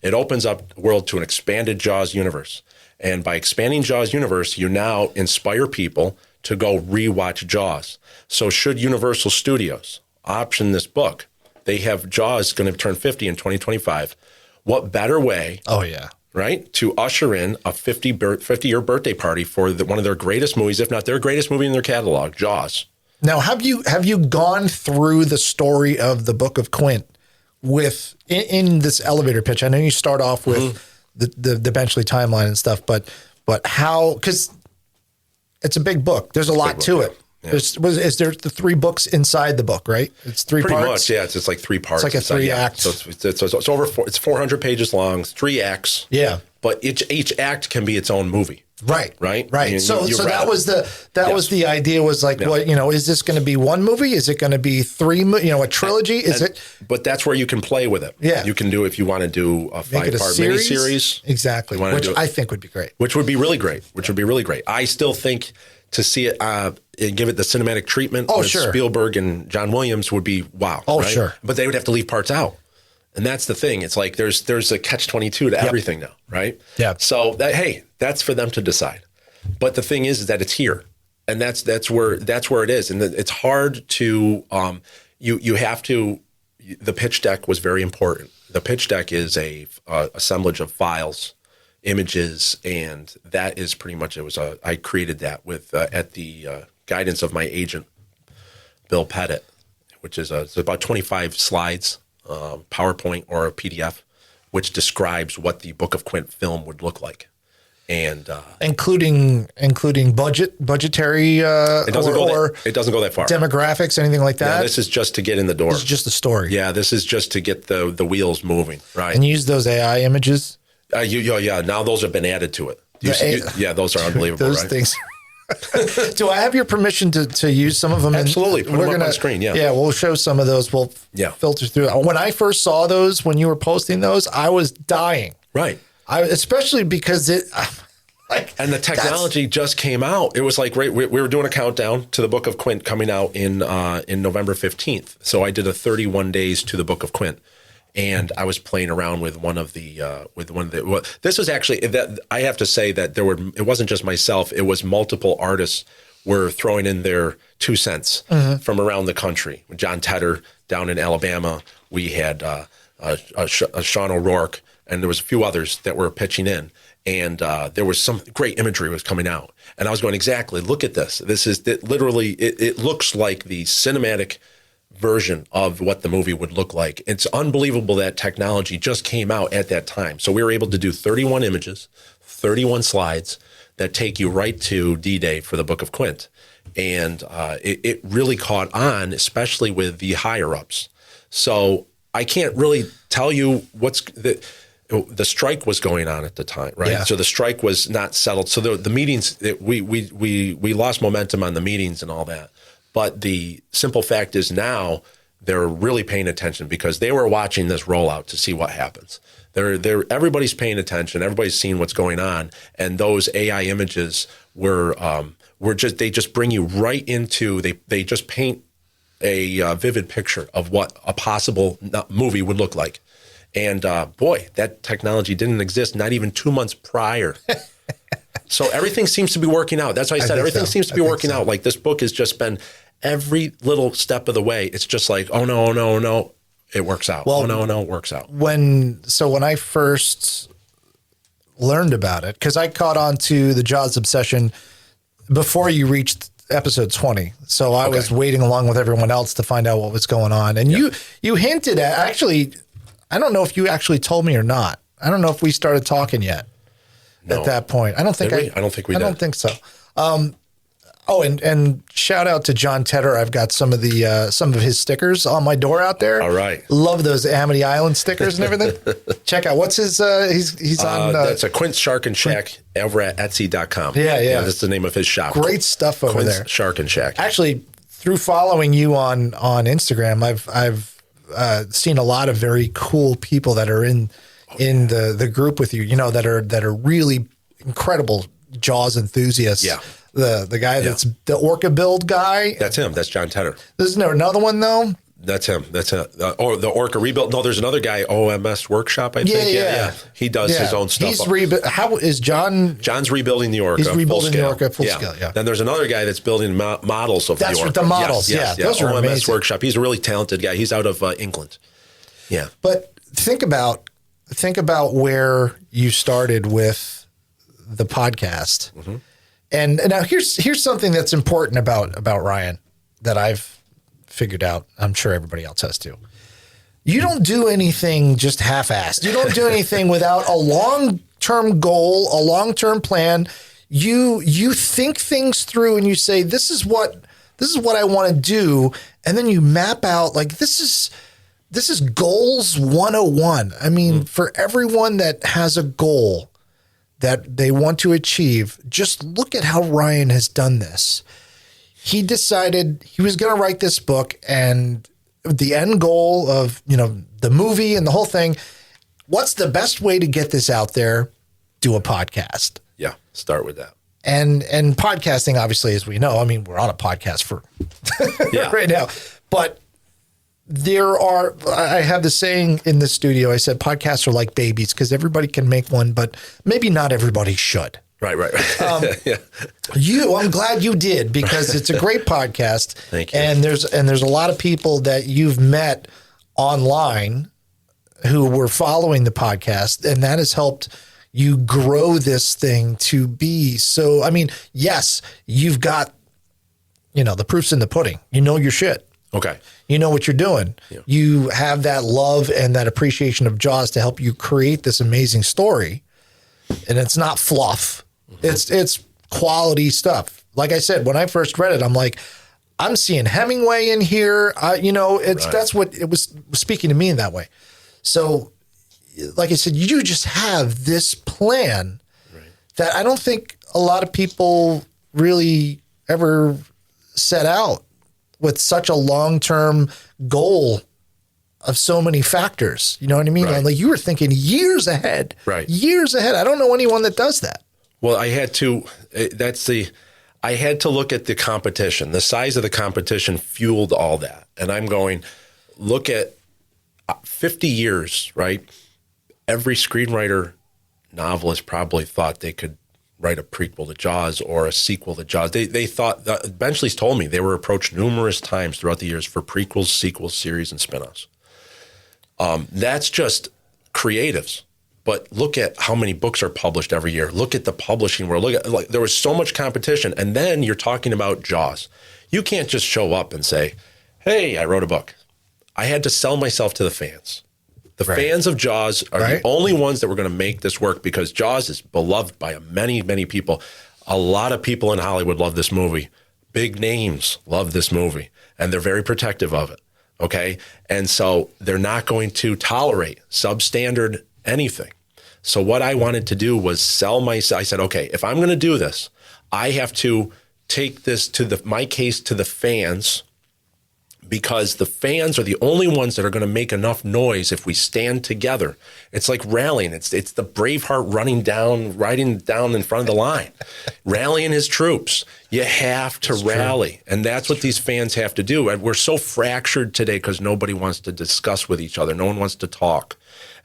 it opens up the world to an expanded Jaws universe. And by expanding Jaws universe, you now inspire people to go rewatch Jaws. So should Universal Studios option this book, they have Jaws going to turn 50 in 2025. What better way? Oh, yeah. Right? To usher in a 50-year birthday party for one of their greatest movies, if not their greatest movie in their catalog, Jaws. Now, have you gone through the story of the Book of Quint in this elevator pitch? I know you start off with the Benchley timeline and stuff, but how, because it's a big book. There's a lot to it. Yeah. Is there the 3 books inside the book, right? It's 3 Pretty parts? much, yeah. It's like 3 parts. It's like a 3-act. So it's over it's 400 pages long, 3 acts. Yeah. But each act can be its own movie. Right. Right. So that was the idea was like, what, is this going to be 1 movie? Is it going to be 3, a trilogy? But that's where you can play with it. Yeah. You can do, if you want to do a 5-part miniseries. Exactly. Which I think would be great. Which would be really great. I still think to see it, and give it the cinematic treatment with Spielberg and John Williams would be wow. Oh, right? sure. But they would have to leave parts out. And that's the thing. It's like there's a catch-22 to everything now, right? Yeah. So that's for them to decide. But the thing is that it's here, and that's where it is, and it's hard to you have to. The pitch deck was very important. The pitch deck is a assemblage of files, images, and that is pretty much I created that with at the guidance of my agent, Bill Pettit, which is it's about 25 slides. PowerPoint or a PDF, which describes what the Book of Quint film would look like, and including budgetary. It doesn't go that far. Demographics, anything like that. No, this is just to get in the door. This is just the story. Yeah, this is just to get the wheels moving. Right. And use those AI images. Now those have been added to it. Those are unbelievable. Those right? things. Do I have your permission to use some of them? Absolutely. Put them up on screen. Yeah. Yeah, we'll show some of those. We'll filter through. When I first saw those, when you were posting those, I was dying. Right. Especially because and the technology just came out. It was like we were doing a countdown to the Book of Quint coming out in November 15th. So I did a 31 days to the Book of Quint. And I was playing around with this was actually that I have to say that it wasn't just myself, it was multiple artists were throwing in their 2 cents from around the country. John Tedder down in Alabama, we had Sean O'Rourke, and there was a few others that were pitching in, and there was some great imagery was coming out. And I was going, exactly, look at this. This is literally, it looks like the cinematic version of what the movie would look like. It's unbelievable that technology just came out at that time. So we were able to do 31 images, 31 slides that take you right to D-Day for the Book of Quint. And it really caught on, especially with the higher-ups. So I can't really tell you the strike was going on at the time, right? Yeah. So the strike was not settled. So the meetings, we lost momentum on the meetings and all that. But the simple fact is now they're really paying attention because they were watching this rollout to see what happens. Everybody's paying attention. Everybody's seeing what's going on, and those AI images they just bring you right into they just paint a vivid picture of what a possible movie would look like. And boy, that technology didn't exist not even 2 months prior. So everything seems to be working out. That's why I said everything seems to be working out. Like this book has just been every little step of the way. It's just like, oh no, it works out. Well, oh no, it works out. When I first learned about it, because I caught on to the Jaws obsession before you reached episode 20. So I was waiting along with everyone else to find out what was going on. And you hinted at, actually, I don't know if you actually told me or not. I don't know if we started talking yet. No. At that point, I don't think we did. I don't think so. And shout out to John Tedder. I've got some of his stickers on my door out there. All right, love those Amity Island stickers and everything. Check out what's his. He's on. That's a Quint Shark and Shack over at Etsy.com. Yeah. That's the name of his shop. Great stuff over Quint's there. Shark and Shack. Actually, through following you on Instagram, I've seen a lot of very cool people that are in the group with you, that are really incredible Jaws enthusiasts. Yeah. The guy that's the Orca Build guy. That's him. That's John Tedder. There's another one though That's him. That's or the Orca Rebuild. No, there's another guy, OMS Workshop, I think. Yeah. He does his own stuff. He's how is John? John's rebuilding the Orca. He's rebuilding the Orca full yeah. scale. Yeah. Then there's another guy that's building models of the Orca. That's what the models. Yes, Those are OMS amazing. Workshop. He's a really talented guy. He's out of England. Yeah. But think about where you started with the podcast. Mm-hmm. And now here's something that's important about Ryan that I've figured out. I'm sure everybody else has too. You don't do anything just half-assed. You don't do anything without a long-term goal, a long-term plan. You think things through and you say, this is what I want to do. And then you map out like this is goals 101. I mean, for everyone that has a goal that they want to achieve, just look at how Ryan has done this. He decided he was going to write this book, and the end goal of, the movie and the whole thing, what's the best way to get this out there? Do a podcast. Yeah. Start with that. And podcasting, obviously, as we know, I mean, we're on a podcast for right now, but I have the saying in the studio, I said, podcasts are like babies because everybody can make one, but maybe not everybody should. Right. Yeah. I'm glad you did because it's a great podcast. Thank you. And there's a lot of people that you've met online who were following the podcast, and that has helped you grow this thing to be so. I mean, yes, you've got, the proof's in the pudding. You know your shit. Okay. You know what you're doing. Yeah. You have that love and that appreciation of Jaws to help you create this amazing story. And it's not fluff. Mm-hmm. It's quality stuff. Like I said, when I first read it, I'm like, I'm seeing Hemingway in here. That's what it was speaking to me in that way. So, like I said, you just have this plan that I don't think a lot of people really ever set out with such a long-term goal of so many factors. You know what I mean? Right. Like you were thinking years ahead. Right. Years ahead. I don't know anyone that does that. Well, I had to look at the competition. The size of the competition fueled all that. And I'm going, look at 50 years, right? Every screenwriter, novelist probably thought they could write a prequel to Jaws or a sequel to Jaws. They thought, Benchley's told me they were approached numerous times throughout the years for prequels, sequels, series, and spinoffs. That's just creatives. But look at how many books are published every year. Look at the publishing world. There was so much competition. And then you're talking about Jaws. You can't just show up and say, hey, I wrote a book. I had to sell myself to the fans. The fans of Jaws are the only ones that were going to make this work because Jaws is beloved by many, many people. A lot of people in Hollywood love this movie. Big names love this movie, and they're very protective of it, okay? And so they're not going to tolerate substandard anything. So what I wanted to do was sell myself. I said, okay, if I'm going to do this, I have to take this to my case to the fans, because the fans are the only ones that are going to make enough noise if we stand together. It's like rallying. It's the Braveheart riding down in front of the line, rallying his troops. You have to rally. And that's what these fans have to do. And we're so fractured today because nobody wants to discuss with each other. No one wants to talk.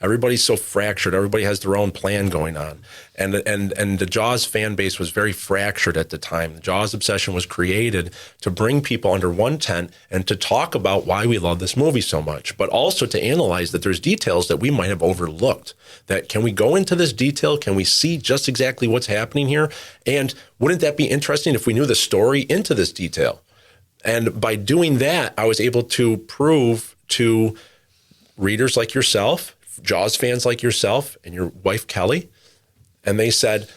Everybody's so fractured. Everybody has their own plan going on. And the Jaws fan base was very fractured at the time. The Jaws obsession was created to bring people under one tent and to talk about why we love this movie so much, but also to analyze that there's details that we might have overlooked. That can we go into this detail? Can we see just exactly what's happening here? And wouldn't that be interesting if we knew the story into this detail? And by doing that, I was able to prove to readers like yourself, Jaws fans like yourself and your wife, Kelly, and they said,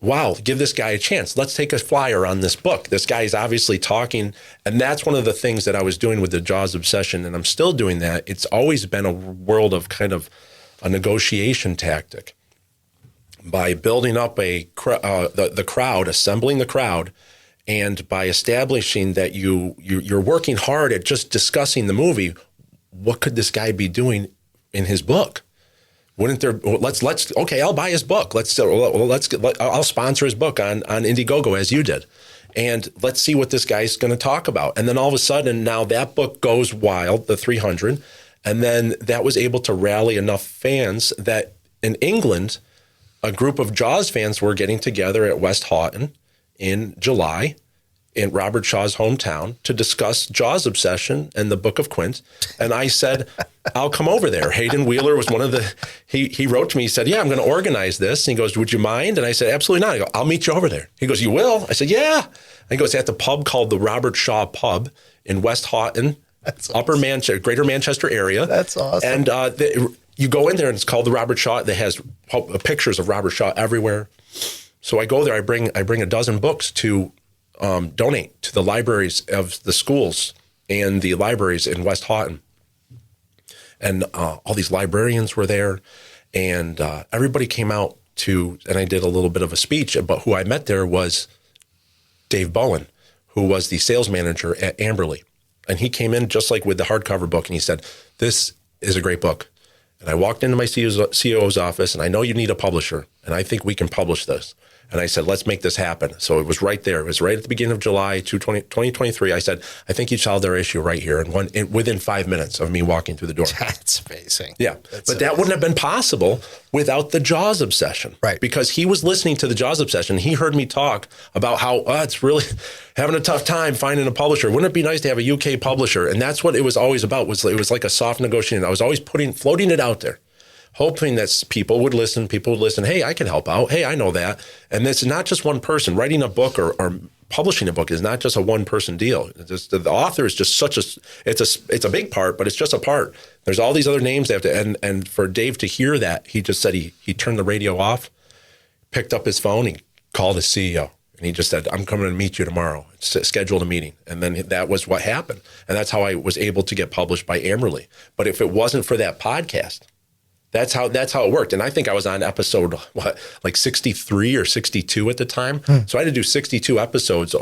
wow, give this guy a chance. Let's take a flyer on this book. This guy is obviously talking. And that's one of the things that I was doing with the Jaws obsession, and I'm still doing that. It's always been a world of kind of a negotiation tactic. By building up the crowd, assembling the crowd, and by establishing that you're working hard at just discussing the movie, what could this guy be doing in his book? Wouldn't there? Let's okay. I'll buy his book. I'll sponsor his book on Indiegogo as you did, and let's see what this guy's going to talk about. And then all of a sudden, now that book goes wild, the 300, and then that was able to rally enough fans that in England, a group of Jaws fans were getting together at West Houghton in July in Robert Shaw's hometown to discuss Jaws obsession and the Book of Quint. And I said, I'll come over there. Hayden Wheeler was one of the, he wrote to me, he said, yeah, I'm going to organize this. And he goes, would you mind? And I said, absolutely not. I go, I'll meet you over there. He goes, you will? I said, yeah. And he goes, at the pub called the Robert Shaw Pub in West Houghton, Upper Manchester, Greater Manchester area. That's awesome. And you go in there and it's called the Robert Shaw. That has pictures of Robert Shaw everywhere. So I go there, I bring a dozen books to donate to the libraries of the schools and the libraries in West Houghton. And all these librarians were there, and everybody came out and I did a little bit of a speech, but who I met there was Dave Bowen, who was the sales manager at Amberley. And he came in just like with the hardcover book, and he said, this is a great book. And I walked into my CEO's office, and I know you need a publisher, and I think we can publish this. And I said, let's make this happen. So it was right there. It was right at the beginning of July 2023. I said, I think you solved our issue right here. And within 5 minutes of me walking through the door. That's amazing. Yeah. But that wouldn't have been possible without the Jaws obsession. Right. Because he was listening to the Jaws obsession. He heard me talk about how it's really having a tough time finding a publisher. Wouldn't it be nice to have a UK publisher? And that's what it was always about. It was like a soft negotiation. I was always floating it out there, hoping that people would listen. Hey, I can help out. Hey, I know that. And it's not just one person. Writing a book or publishing a book is not just a one-person deal. The author is just it's a big part, but it's just a part. There's all these other names they have to, and for Dave to hear that, he just said he turned the radio off, picked up his phone, he called his CEO, and he just said, I'm coming to meet you tomorrow. Scheduled a meeting. And then that was what happened. And that's how I was able to get published by Amberley. But if it wasn't for that podcast, that's how it worked. And I think I was on episode, like 63 or 62 at the time. So I had to do 62 episodes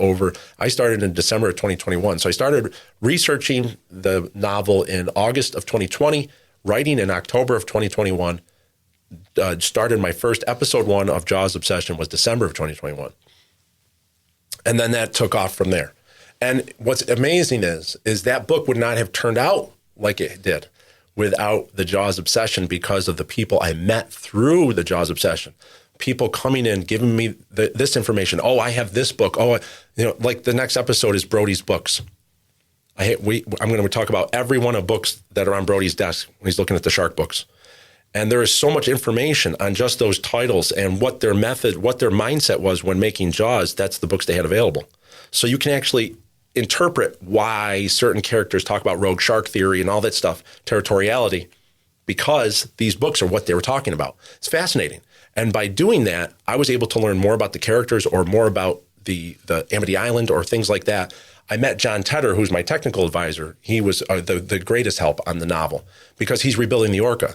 I started in December of 2021. So I started researching the novel in August of 2020, writing in October of 2021, started my first episode 1 of Jaws Obsession was December of 2021. And then that took off from there. And what's amazing is that book would not have turned out like it did without the Jaws obsession, because of the people I met through the Jaws obsession. People coming in, giving me this information. Oh, I have this book. Oh, like the next episode is Brody's books. I'm going to talk about every one of books that are on Brody's desk when he's looking at the shark books. And there is so much information on just those titles and what their mindset was when making Jaws. That's the books they had available. So you can actually interpret why certain characters talk about rogue shark theory and all that stuff, territoriality, because these books are what they were talking about. It's fascinating. And by doing that, I was able to learn more about the characters or more about the Amity Island or things like that. I met John Tedder, who's my technical advisor. He was the greatest help on the novel because he's rebuilding the Orca.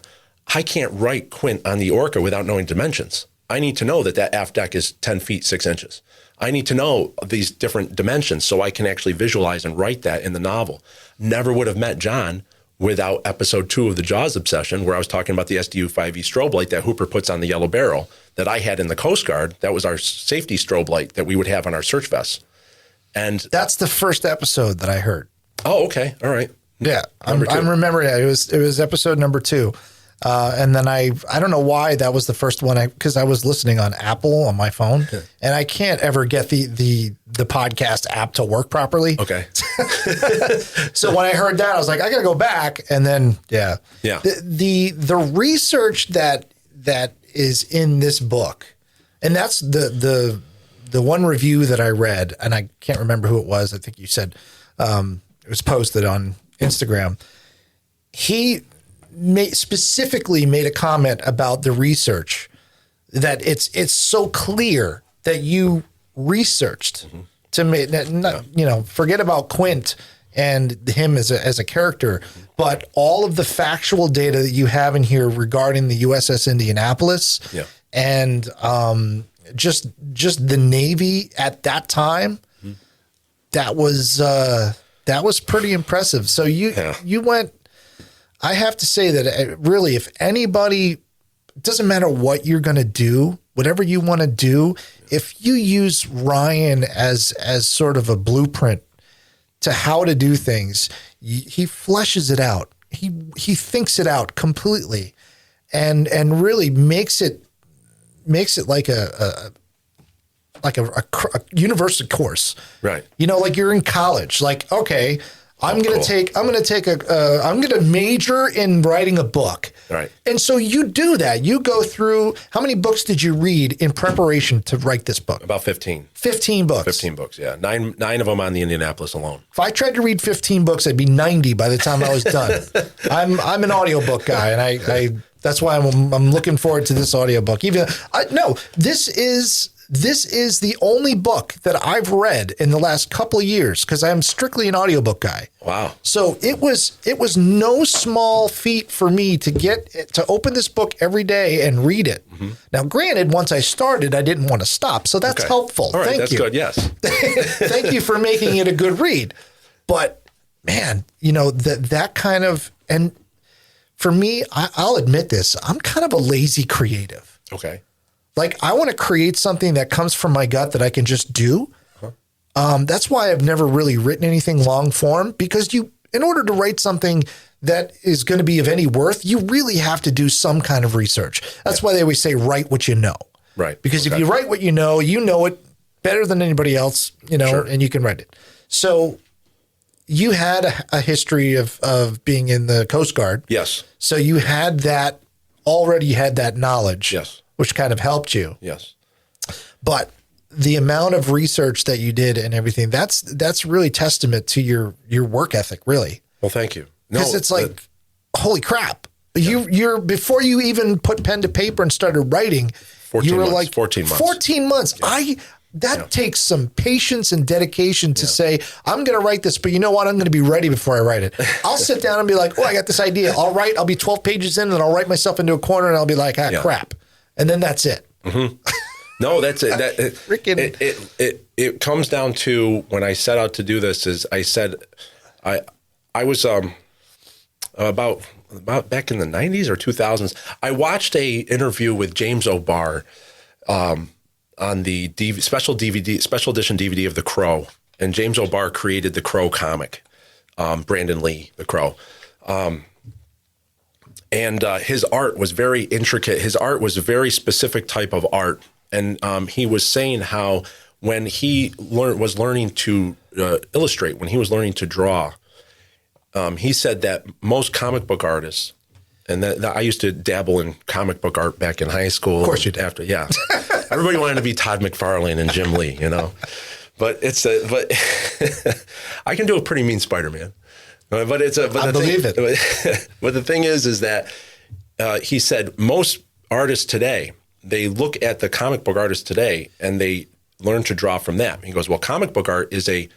I can't write Quint on the Orca without knowing dimensions. I need to know that aft deck is 10 feet, 6 inches. I need to know these different dimensions so I can actually visualize and write that in the novel. Never would have met John without episode 2 of the Jaws Obsession, where I was talking about the SDU-5E strobe light that Hooper puts on the yellow barrel that I had in the Coast Guard. That was our safety strobe light that we would have on our search vests. And that's the first episode that I heard. Oh, okay. All right. Yeah. I'm remembering it. It was episode number 2. And then I don't know why that was the first one, because I was listening on Apple on my phone, and I can't ever get the podcast app to work properly. Okay. So when I heard that, I was like, I gotta go back. And then, yeah. The research that is in this book, and that's the one review that I read, and I can't remember who it was. I think you said, it was posted on Instagram. He specifically made a comment about the research, that it's so clear that you researched to make, forget about Quint and him as a character, but all of the factual data that you have in here regarding the USS Indianapolis and just the Navy at that time, that was pretty impressive. So you went. I have to say that really, if anybody, it doesn't matter what you're going to do, whatever you want to do, if you use Ryan as sort of a blueprint to how to do things, he fleshes it out. He thinks it out completely, and really makes it like a university course. Right. You know, like you're in college. Like, okay, I'm going to major in writing a book. Right. And so you do that. You go through, how many books did you read in preparation to write this book? About 15. 15 books. 15 books, yeah. Nine of them on the Indianapolis alone. If I tried to read 15 books, I'd be 90 by the time I was done. I'm an audiobook guy, and I that's why I'm looking forward to this audiobook. This is the only book that I've read in the last couple of years because I'm strictly an audiobook guy. Wow. So it was no small feat for me to open this book every day and read it. Mm-hmm. Now, granted, once I started, I didn't want to stop. So that's helpful. All right, Thank that's you. good, yes. Thank you for making it a good read. But man, you know, that kind of, and for me, I'll admit this, I'm kind of a lazy creative. Okay. Like, I want to create something that comes from my gut that I can just do. That's why I've never really written anything long form, because in order to write something that is going to be of any worth, you really have to do some kind of research. That's why they always say, write what you know. Right. Because if you write what you know it better than anybody else, you know, Sure. and you can write it. So you had a history of being in the Coast Guard. Yes. So you had that knowledge. Yes. Which kind of helped you. Yes. But the amount of research that you did and everything, that's really testament to your work ethic, really. Well, thank you. Because it's like, holy crap. You're before you even put pen to paper and started writing, 14 you were months, like 14 months. 14 months. Yeah. That takes some patience and dedication to say, I'm going to write this, but you know what? I'm going to be ready before I write it. I'll sit down and be like, oh, I got this idea. I'll be 12 pages in and I'll write myself into a corner and I'll be like, crap. And then that's it. Mm-hmm. No, that's it. It comes down to, when I set out to do this, is I said, I was about back in the 90s or 2000s. I watched a interview with James O'Barr on the special edition DVD of The Crow, and James O'Barr created the Crow comic, Brandon Lee, the Crow. And his art was very intricate. His art was a very specific type of art. And he was saying how when he was learning to illustrate, when he was learning to draw, he said that most comic book artists, and that I used to dabble in comic book art back in high school. Of course you did. Everybody wanted to be Todd McFarlane and Jim Lee, you know. But I can do a pretty mean Spider-Man. I believe it. But the thing is that he said most artists today, they look at the comic book artists today and they learn to draw from that. He goes, well, comic book art is a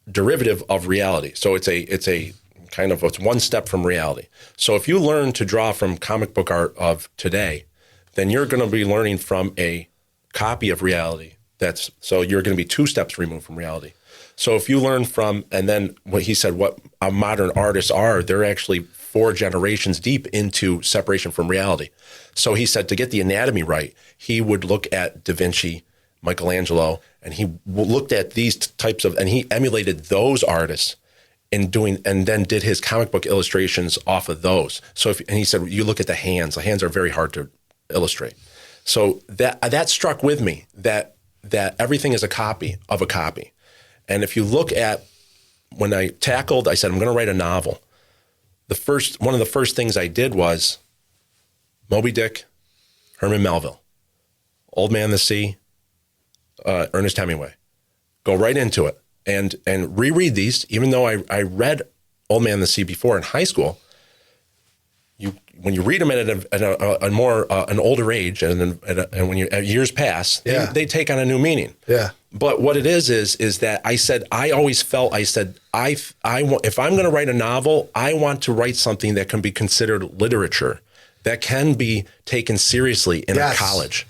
derivative of reality. So it's one step from reality. So if you learn to draw from comic book art of today, then you're going to be learning from a copy of reality. So you're going to be 2 steps removed from reality. So if you learn from, and then what he said, what modern artists are, they're actually 4 generations deep into separation from reality. So he said to get the anatomy right, he would look at Da Vinci, Michelangelo, and he looked at these types of, and he emulated those artists and then did his comic book illustrations off of those. So and he said, you look at the hands are very hard to illustrate. So that struck with me that everything is a copy of a copy. And if you look at, when I said, I'm going to write a novel. One of the first things I did was Moby Dick, Herman Melville, Old Man and the Sea, Ernest Hemingway. Go right into it and reread these, even though I read Old Man and the Sea before in high school. When you read them at an older age, and when years pass, they take on a new meaning. Yeah. But what it is that I said, I always felt, if I'm going to write a novel, I want to write something that can be considered literature, that can be taken seriously in a college.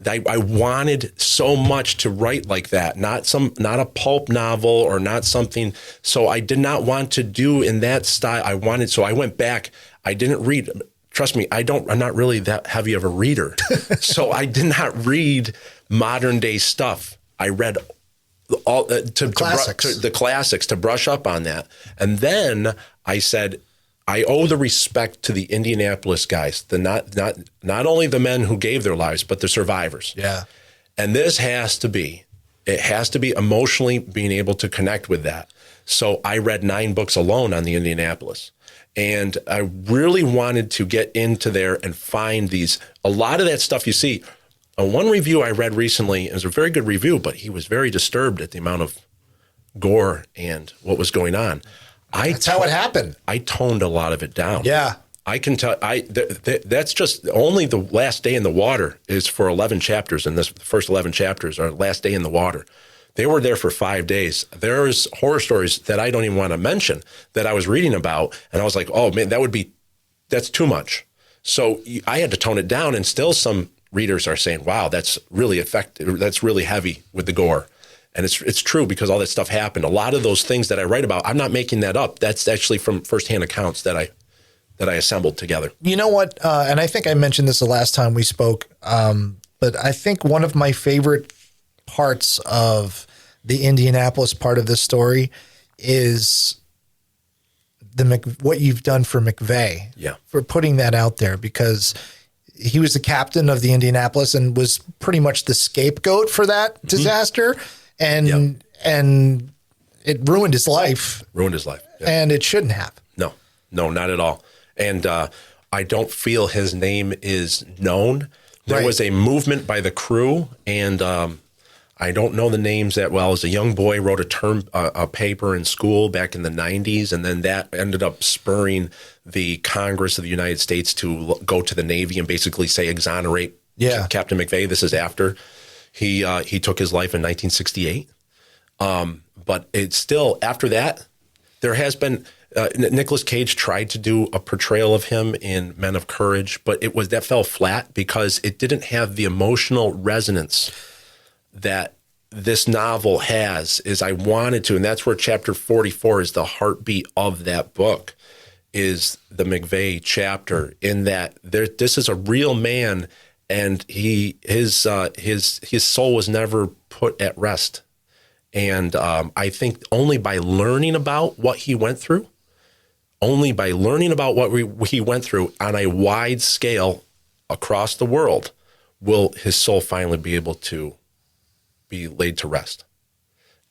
I wanted so much to write like that, not a pulp novel or not something. So I did not want to do in that style. So I went back. I didn't trust me, I'm not really that heavy of a reader. So I did not read modern day stuff. I read all the classics to brush up on that. And then I said, I owe the respect to the Indianapolis guys, not only the men who gave their lives, but the survivors. Yeah. And this has to be emotionally being able to connect with that. So I read 9 books alone on the Indianapolis. And I really wanted to get into there and find a lot of that stuff you see. One review I read recently, it was a very good review, but he was very disturbed at the amount of gore and what was going on. That's how it happened. I toned a lot of it down. Yeah. I can tell. That's just only the last day in the water is for 11 chapters, and the first 11 chapters are last day in the water. They were there for 5 days. There's horror stories that I don't even want to mention that I was reading about, and I was like, oh man, that's too much. So I had to tone it down, and still some readers are saying, wow, that's really effective. That's really heavy with the gore. And it's true because all that stuff happened. A lot of those things that I write about, I'm not making that up. That's actually from firsthand accounts that I assembled together. You know what? And I think I mentioned this the last time we spoke, but I think one of my favorite parts of the Indianapolis part of this story is what you've done for McVeigh. Yeah. For putting that out there, because he was the captain of the Indianapolis and was pretty much the scapegoat for that disaster. And it ruined his life. Yeah. And it shouldn't have. No, not at all. And I don't feel his name is known. There was a movement by the crew, and I don't know the names that well. As a young boy, wrote a paper in school back in the 90s, and then that ended up spurring the Congress of the United States to go to the Navy and basically say exonerate Captain McVeigh. This is after he took his life in 1968. But it's still, after that, there has been, Nicolas Cage tried to do a portrayal of him in Men of Courage, but that fell flat because it didn't have the emotional resonance that this novel has. I wanted to, and that's where chapter 44 is the heartbeat of that book, is the McVeigh chapter, in that this is a real man, and his soul was never put at rest. And I think only by learning about what he went through, he went through on a wide scale across the world, will his soul finally be able to be laid to rest.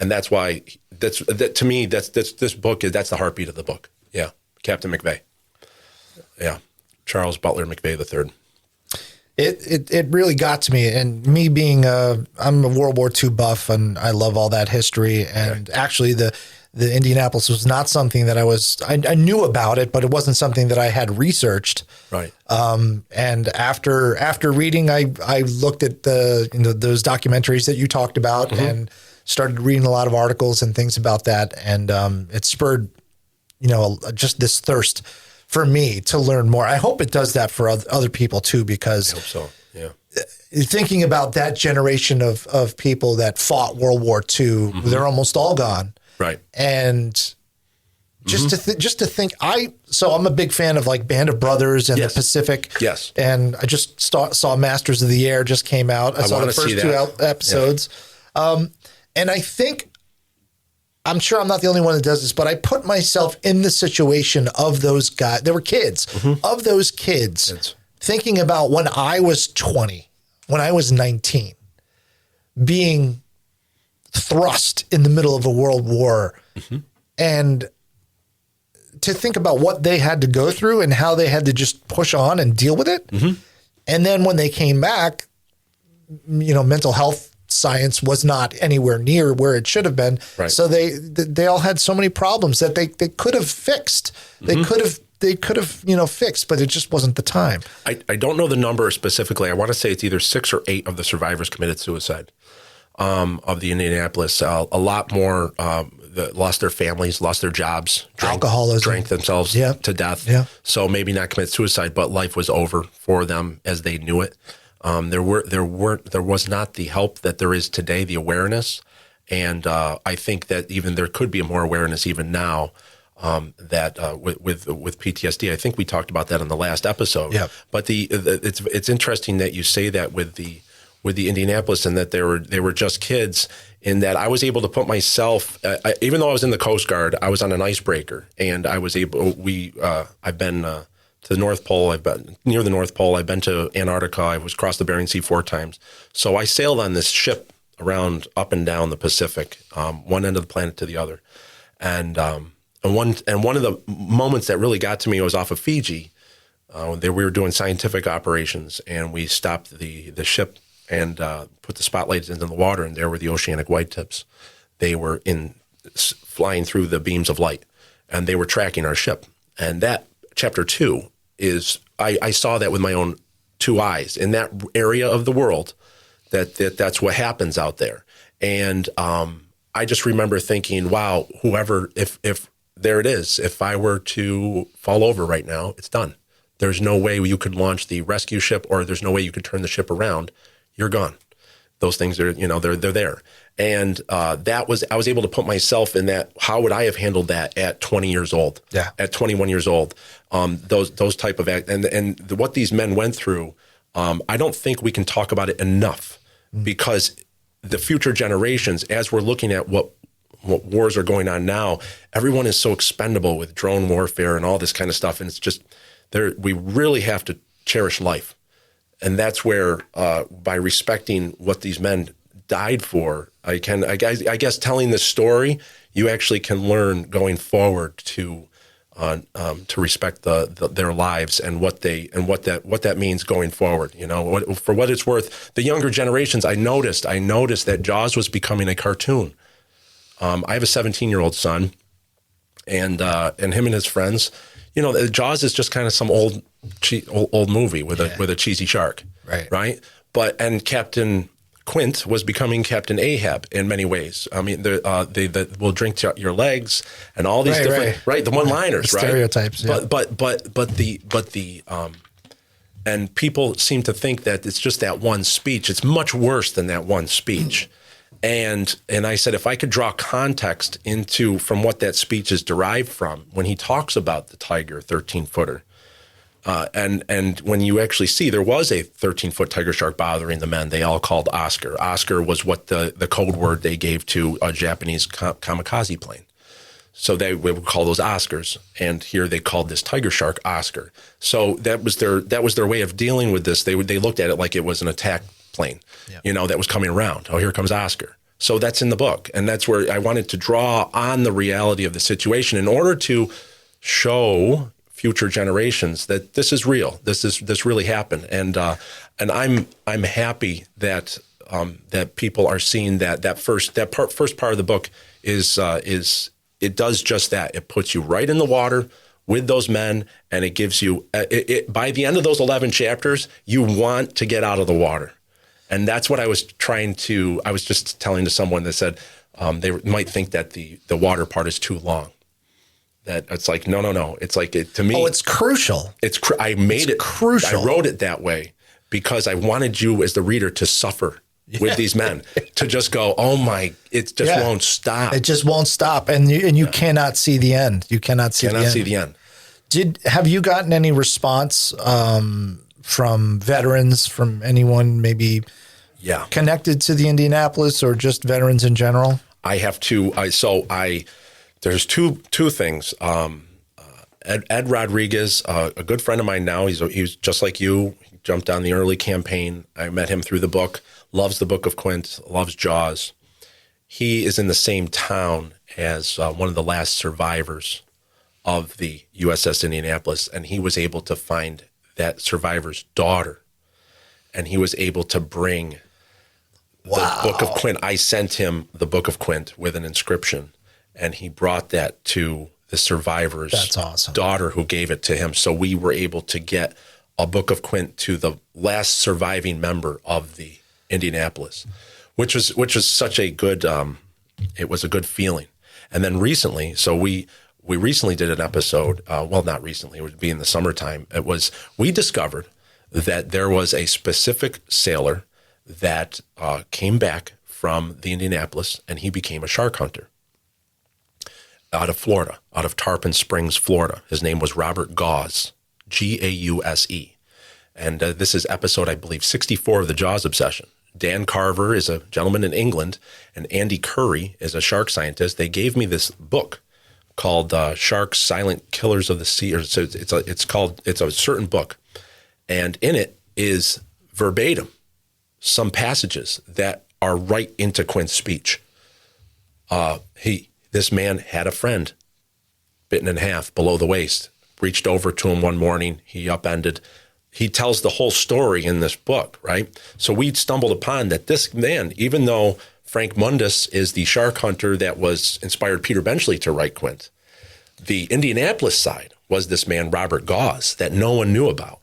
And that's why to me, that's the heartbeat of the book. Yeah. Captain McVeigh. Yeah. Charles Butler McVeigh III. It really got to me, and me being I'm a World War II buff, and I love all that history. And actually, the Indianapolis was not something that I knew about it, but it wasn't something that I had researched. Right. And after reading, I looked at those documentaries that you talked about, and started reading a lot of articles and things about that, and it spurred just this thirst for me to learn more. I hope it does that for other people too, because I hope so. Yeah. Thinking about that generation of people that fought World War II, they're almost all gone. Right. And just to think, I'm a big fan of like Band of Brothers and the Pacific. Yes. And I just saw Masters of the Air just came out. I saw the first 2 episodes. Yeah. And I think, I'm sure I'm not the only one that does this, but I put myself in the situation of those guys. They were kids, of those kids, thinking about when I was 20, when I was 19, being thrust in the middle of a world war, and to think about what they had to go through and how they had to just push on and deal with it. And then when they came back, mental health science was not anywhere near where it should have been. Right. So they all had so many problems that they could have fixed. They could have fixed, but it just wasn't the time. I don't know the number specifically. I want to say it's either 6 or 8 of the survivors committed suicide of the Indianapolis. A lot more lost their families, lost their jobs, alcoholism, drank themselves to death. Yeah. So maybe not commit suicide, but life was over for them as they knew it. There was not the help that there is today, the awareness, and I think that even there could be more awareness even now. with PTSD. I think we talked about that in the last episode. Yep. But it's interesting that you say that with the Indianapolis, and that they were just kids. In that I was able to put myself, even though I was in the Coast Guard, I was on an icebreaker, and I was able. I've been to the North Pole. I've been near the North Pole. I've been to Antarctica. I was across the Bering Sea 4 times. So I sailed on this ship around up and down the Pacific, one end of the planet to the other, and one of the moments that really got to me was off of Fiji. We were doing scientific operations, and we stopped the ship and put the spotlights into the water, and there were the oceanic whitetips. They were flying through the beams of light, and they were tracking our ship. And that chapter 2 is I saw that with my own 2 eyes in that area of the world. That's what happens out there. And I just remember thinking, wow, if there it is, if I were to fall over right now, it's done. There's no way you could launch the rescue ship, or there's no way you could turn the ship around. You're gone. Those things are, they're there. And I was able to put myself in that. How would I have handled that at 20 years old? Yeah. At 21 years old, those type of and what these men went through. I don't think we can talk about it enough, because the future generations, as we're looking at what wars are going on now, everyone is so expendable with drone warfare and all this kind of stuff. And it's just we really have to cherish life. And that's where, by respecting what these men died for, I guess telling this story, you actually can learn going forward to respect their lives and what that means going forward. For what it's worth, the younger generations, I noticed that Jaws was becoming a cartoon. I have a 17-year-old son, and him and his friends, Jaws is just kind of some old movie with a cheesy shark, right? And Captain Quint was becoming Captain Ahab in many ways. I mean, they will drink your legs and all these different the one-liners, the stereotypes. Yeah. But and people seem to think that it's just that one speech. It's much worse than that one speech. And I said, if I could draw context from what that speech is derived from, when he talks about the tiger, 13-footer, and when you actually see there was a 13-foot tiger shark bothering the men, they all called Oscar. Oscar was what the code word they gave to a Japanese kamikaze plane. So they would call those Oscars, and here they called this tiger shark Oscar. So that was their way of dealing with this. They looked at it like it was an attack plane, that was coming around. Oh, here comes Oscar. So that's in the book. And that's where I wanted to draw on the reality of the situation in order to show future generations that this is real. This really happened. And I'm happy that people are seeing that first part of the book is it does just that. It puts you right in the water with those men, and it gives you by the end of those 11 chapters, you want to get out of the water. And that's what I was just telling to someone that said they might think that the water part is too long. That it's like, no. It's like, to me. Oh, it's crucial. I made it crucial. I wrote it that way because I wanted you as the reader to suffer with these men, to just go, oh my, it just won't stop. It just won't stop. And you cannot see the end. You cannot see the end. Have you gotten any response from veterans, from anyone ed connected to the Indianapolis, or just veterans in general? I have two. There's two things. Ed Rodriguez, a good friend of mine now. He's just like you. He jumped on the early campaign. I met him through the book. Loves the Book of Quint. Loves Jaws. He is in the same town as one of the last survivors of the USS Indianapolis, and he was able to find that survivor's daughter, and he was able to bring the Book of Quint. I sent him the Book of Quint with an inscription, and he brought that to the survivor's daughter, who gave it to him. So we were able to get a Book of Quint to the last surviving member of the Indianapolis, which was such a good. It was a good feeling. And then recently, so we recently did an episode. Well, not recently. It would be in the summertime. We discovered that there was a specific sailor that came back from the Indianapolis, and he became a shark hunter. out of Florida, out of Tarpon Springs, Florida. His name was Robert Gause, Gause. And this is episode, I believe, 64 of the Jaws Obsession. Dan Carver is a gentleman in England, and Andy Curry is a shark scientist. They gave me this book called Sharks, Silent Killers of the Sea. Or it's a certain book. And in it is verbatim some passages that are right into Quint's speech. This man had a friend bitten in half below the waist, reached over to him one morning. He upended. He tells the whole story in this book, right? So we stumbled upon that this man, even though Frank Mundus is the shark hunter that inspired Peter Benchley to write Quint, the Indianapolis side was this man, Robert Gause, that no one knew about.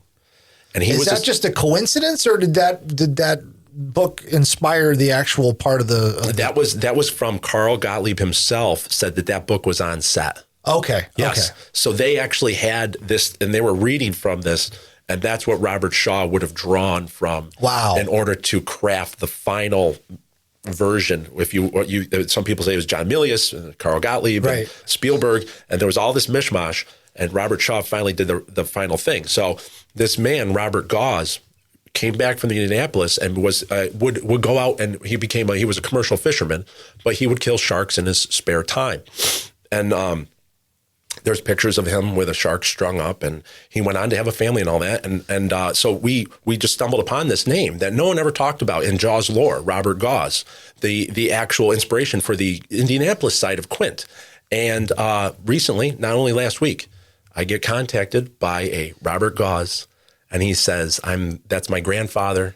And is that just a coincidence, or did that book inspire the actual part of the? That was from Carl Gottlieb himself. Said that book was on set. Okay. Yes. Okay. So they actually had this, and they were reading from this, and that's what Robert Shaw would have drawn from. Wow. In order to craft the final version. Some people say it was John Milius, Carl Gottlieb, right, and Spielberg, and there was all this mishmash. And Robert Shaw finally did the final thing. So this man, Robert Gause, came back from Indianapolis and would go out, and he was a commercial fisherman, but he would kill sharks in his spare time. And there's pictures of him with a shark strung up, and he went on to have a family and all that. And so we just stumbled upon this name that no one ever talked about in Jaws lore, Robert Gause, the actual inspiration for the Indianapolis side of Quint. And recently, not only last week, I get contacted by a Robert Gause, and he says, that's my grandfather.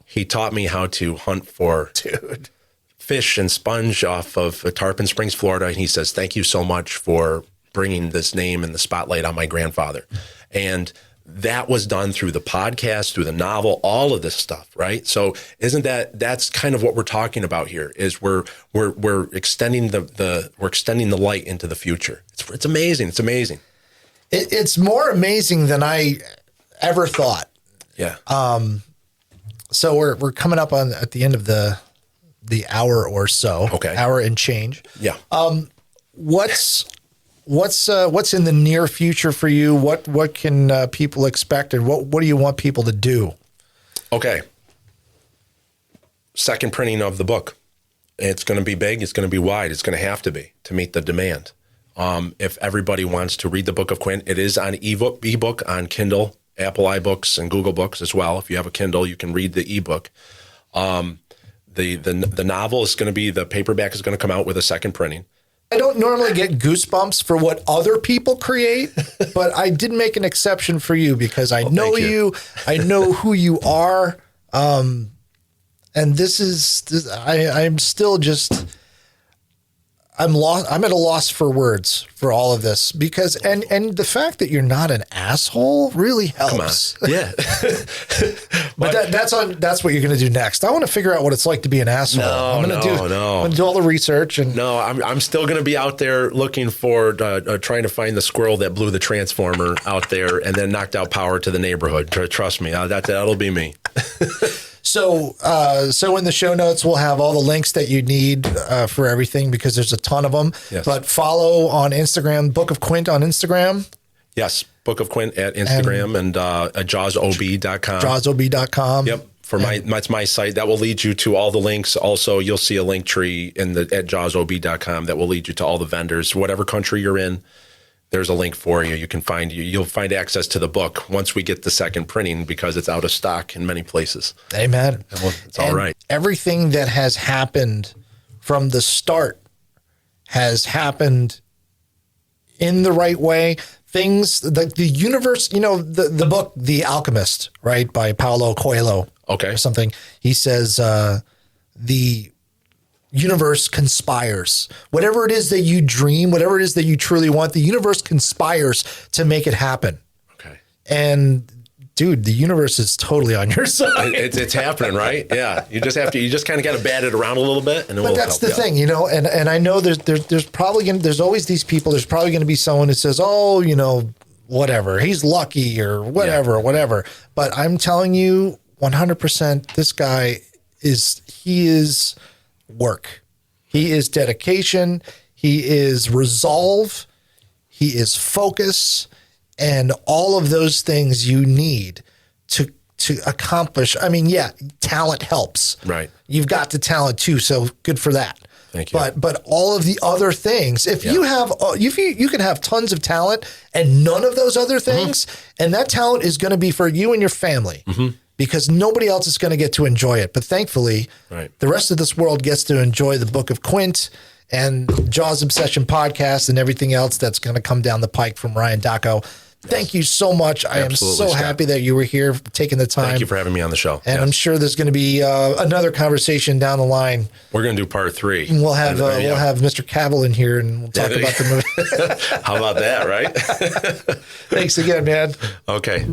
He taught me how to hunt for fish and sponge off of Tarpon Springs, Florida. And he says, thank you so much for bringing this name and the spotlight on my grandfather. And that was done through the podcast, through the novel, all of this stuff, right? So that's kind of what we're talking about here, is we're extending we're extending the light into the future. It's amazing. It's amazing. It's more amazing than I ever thought. Yeah. So we're coming up at the end of the hour or so. Okay. Hour and change. Yeah. What's in the near future for you? What can people expect, and what do you want people to do? Okay. Second printing of the book. It's going to be big. It's going to be wide. It's going to have to be to meet the demand. If everybody wants to read the Book of Quint, it is on ebook on Kindle, Apple iBooks, and Google Books as well. If you have a Kindle, you can read the ebook. The novel is going to be, the paperback is going to come out with a second printing. I don't normally get goosebumps for what other people create, but I did make an exception for you because I know you. I know who you are. And I'm still just, I'm lost. I'm at a loss for words for all of this because, and the fact that you're not an asshole really helps. Come on. Yeah. But that's what you're going to do next. I want to figure out what it's like to be an asshole. I'm going to do all the research. And no, I'm still going to be out there looking for, trying to find the squirrel that blew the transformer out there and then knocked out power to the neighborhood. Trust me, that'll be me. So in the show notes, we'll have all the links that you need for everything because there's a ton of them. Yes. But follow on Instagram, Book of Quint on Instagram. Yes, Book of Quint at Instagram and jawsob.com. Jawsob.com. Yep. That's my site. That will lead you to all the links. Also, you'll see a link tree at jawsob.com that will lead you to all the vendors. Whatever country you're in, there's a link for you. You'll find access to the book once we get the second printing because it's out of stock in many places. Amen. It's all right. Everything that has happened from the start has happened in the right way. Things like the universe, the book, The Alchemist, right? By Paulo Coelho. Okay. Or something. He says, the universe conspires. Whatever it is that you dream, whatever it is that you truly want, the universe conspires to make it happen. Okay. And dude, the universe is totally on your side. It's happening, right? Yeah. You just kind of got to bat it around a little bit. But that's the thing, and I know there's probably there's always these people, there's probably going to be someone who says, oh, whatever, he's lucky or whatever. But I'm telling you 100%, this guy is work. He is dedication. He is resolve. He is focus, and all of those things you need to accomplish. I mean, yeah, talent helps. Right. You've got the talent too, so good for that. Thank you. But all of the other things, if you have, you can have tons of talent and none of those other things, and that talent is going to be for you and your family. Because nobody else is going to get to enjoy it. But thankfully, the rest of this world gets to enjoy the Book of Quint and Jaws Obsession podcast and everything else that's going to come down the pike from Ryan Dacko. Thank you so much. I am so Scott. happy that you were here, taking the time. Thank you for having me on the show. And I'm sure there's going to be another conversation down the line. We're going to do part 3. And we'll have Mr. Cavill in here, and we'll talk about the movie. How about that, right? Thanks again, man. Okay.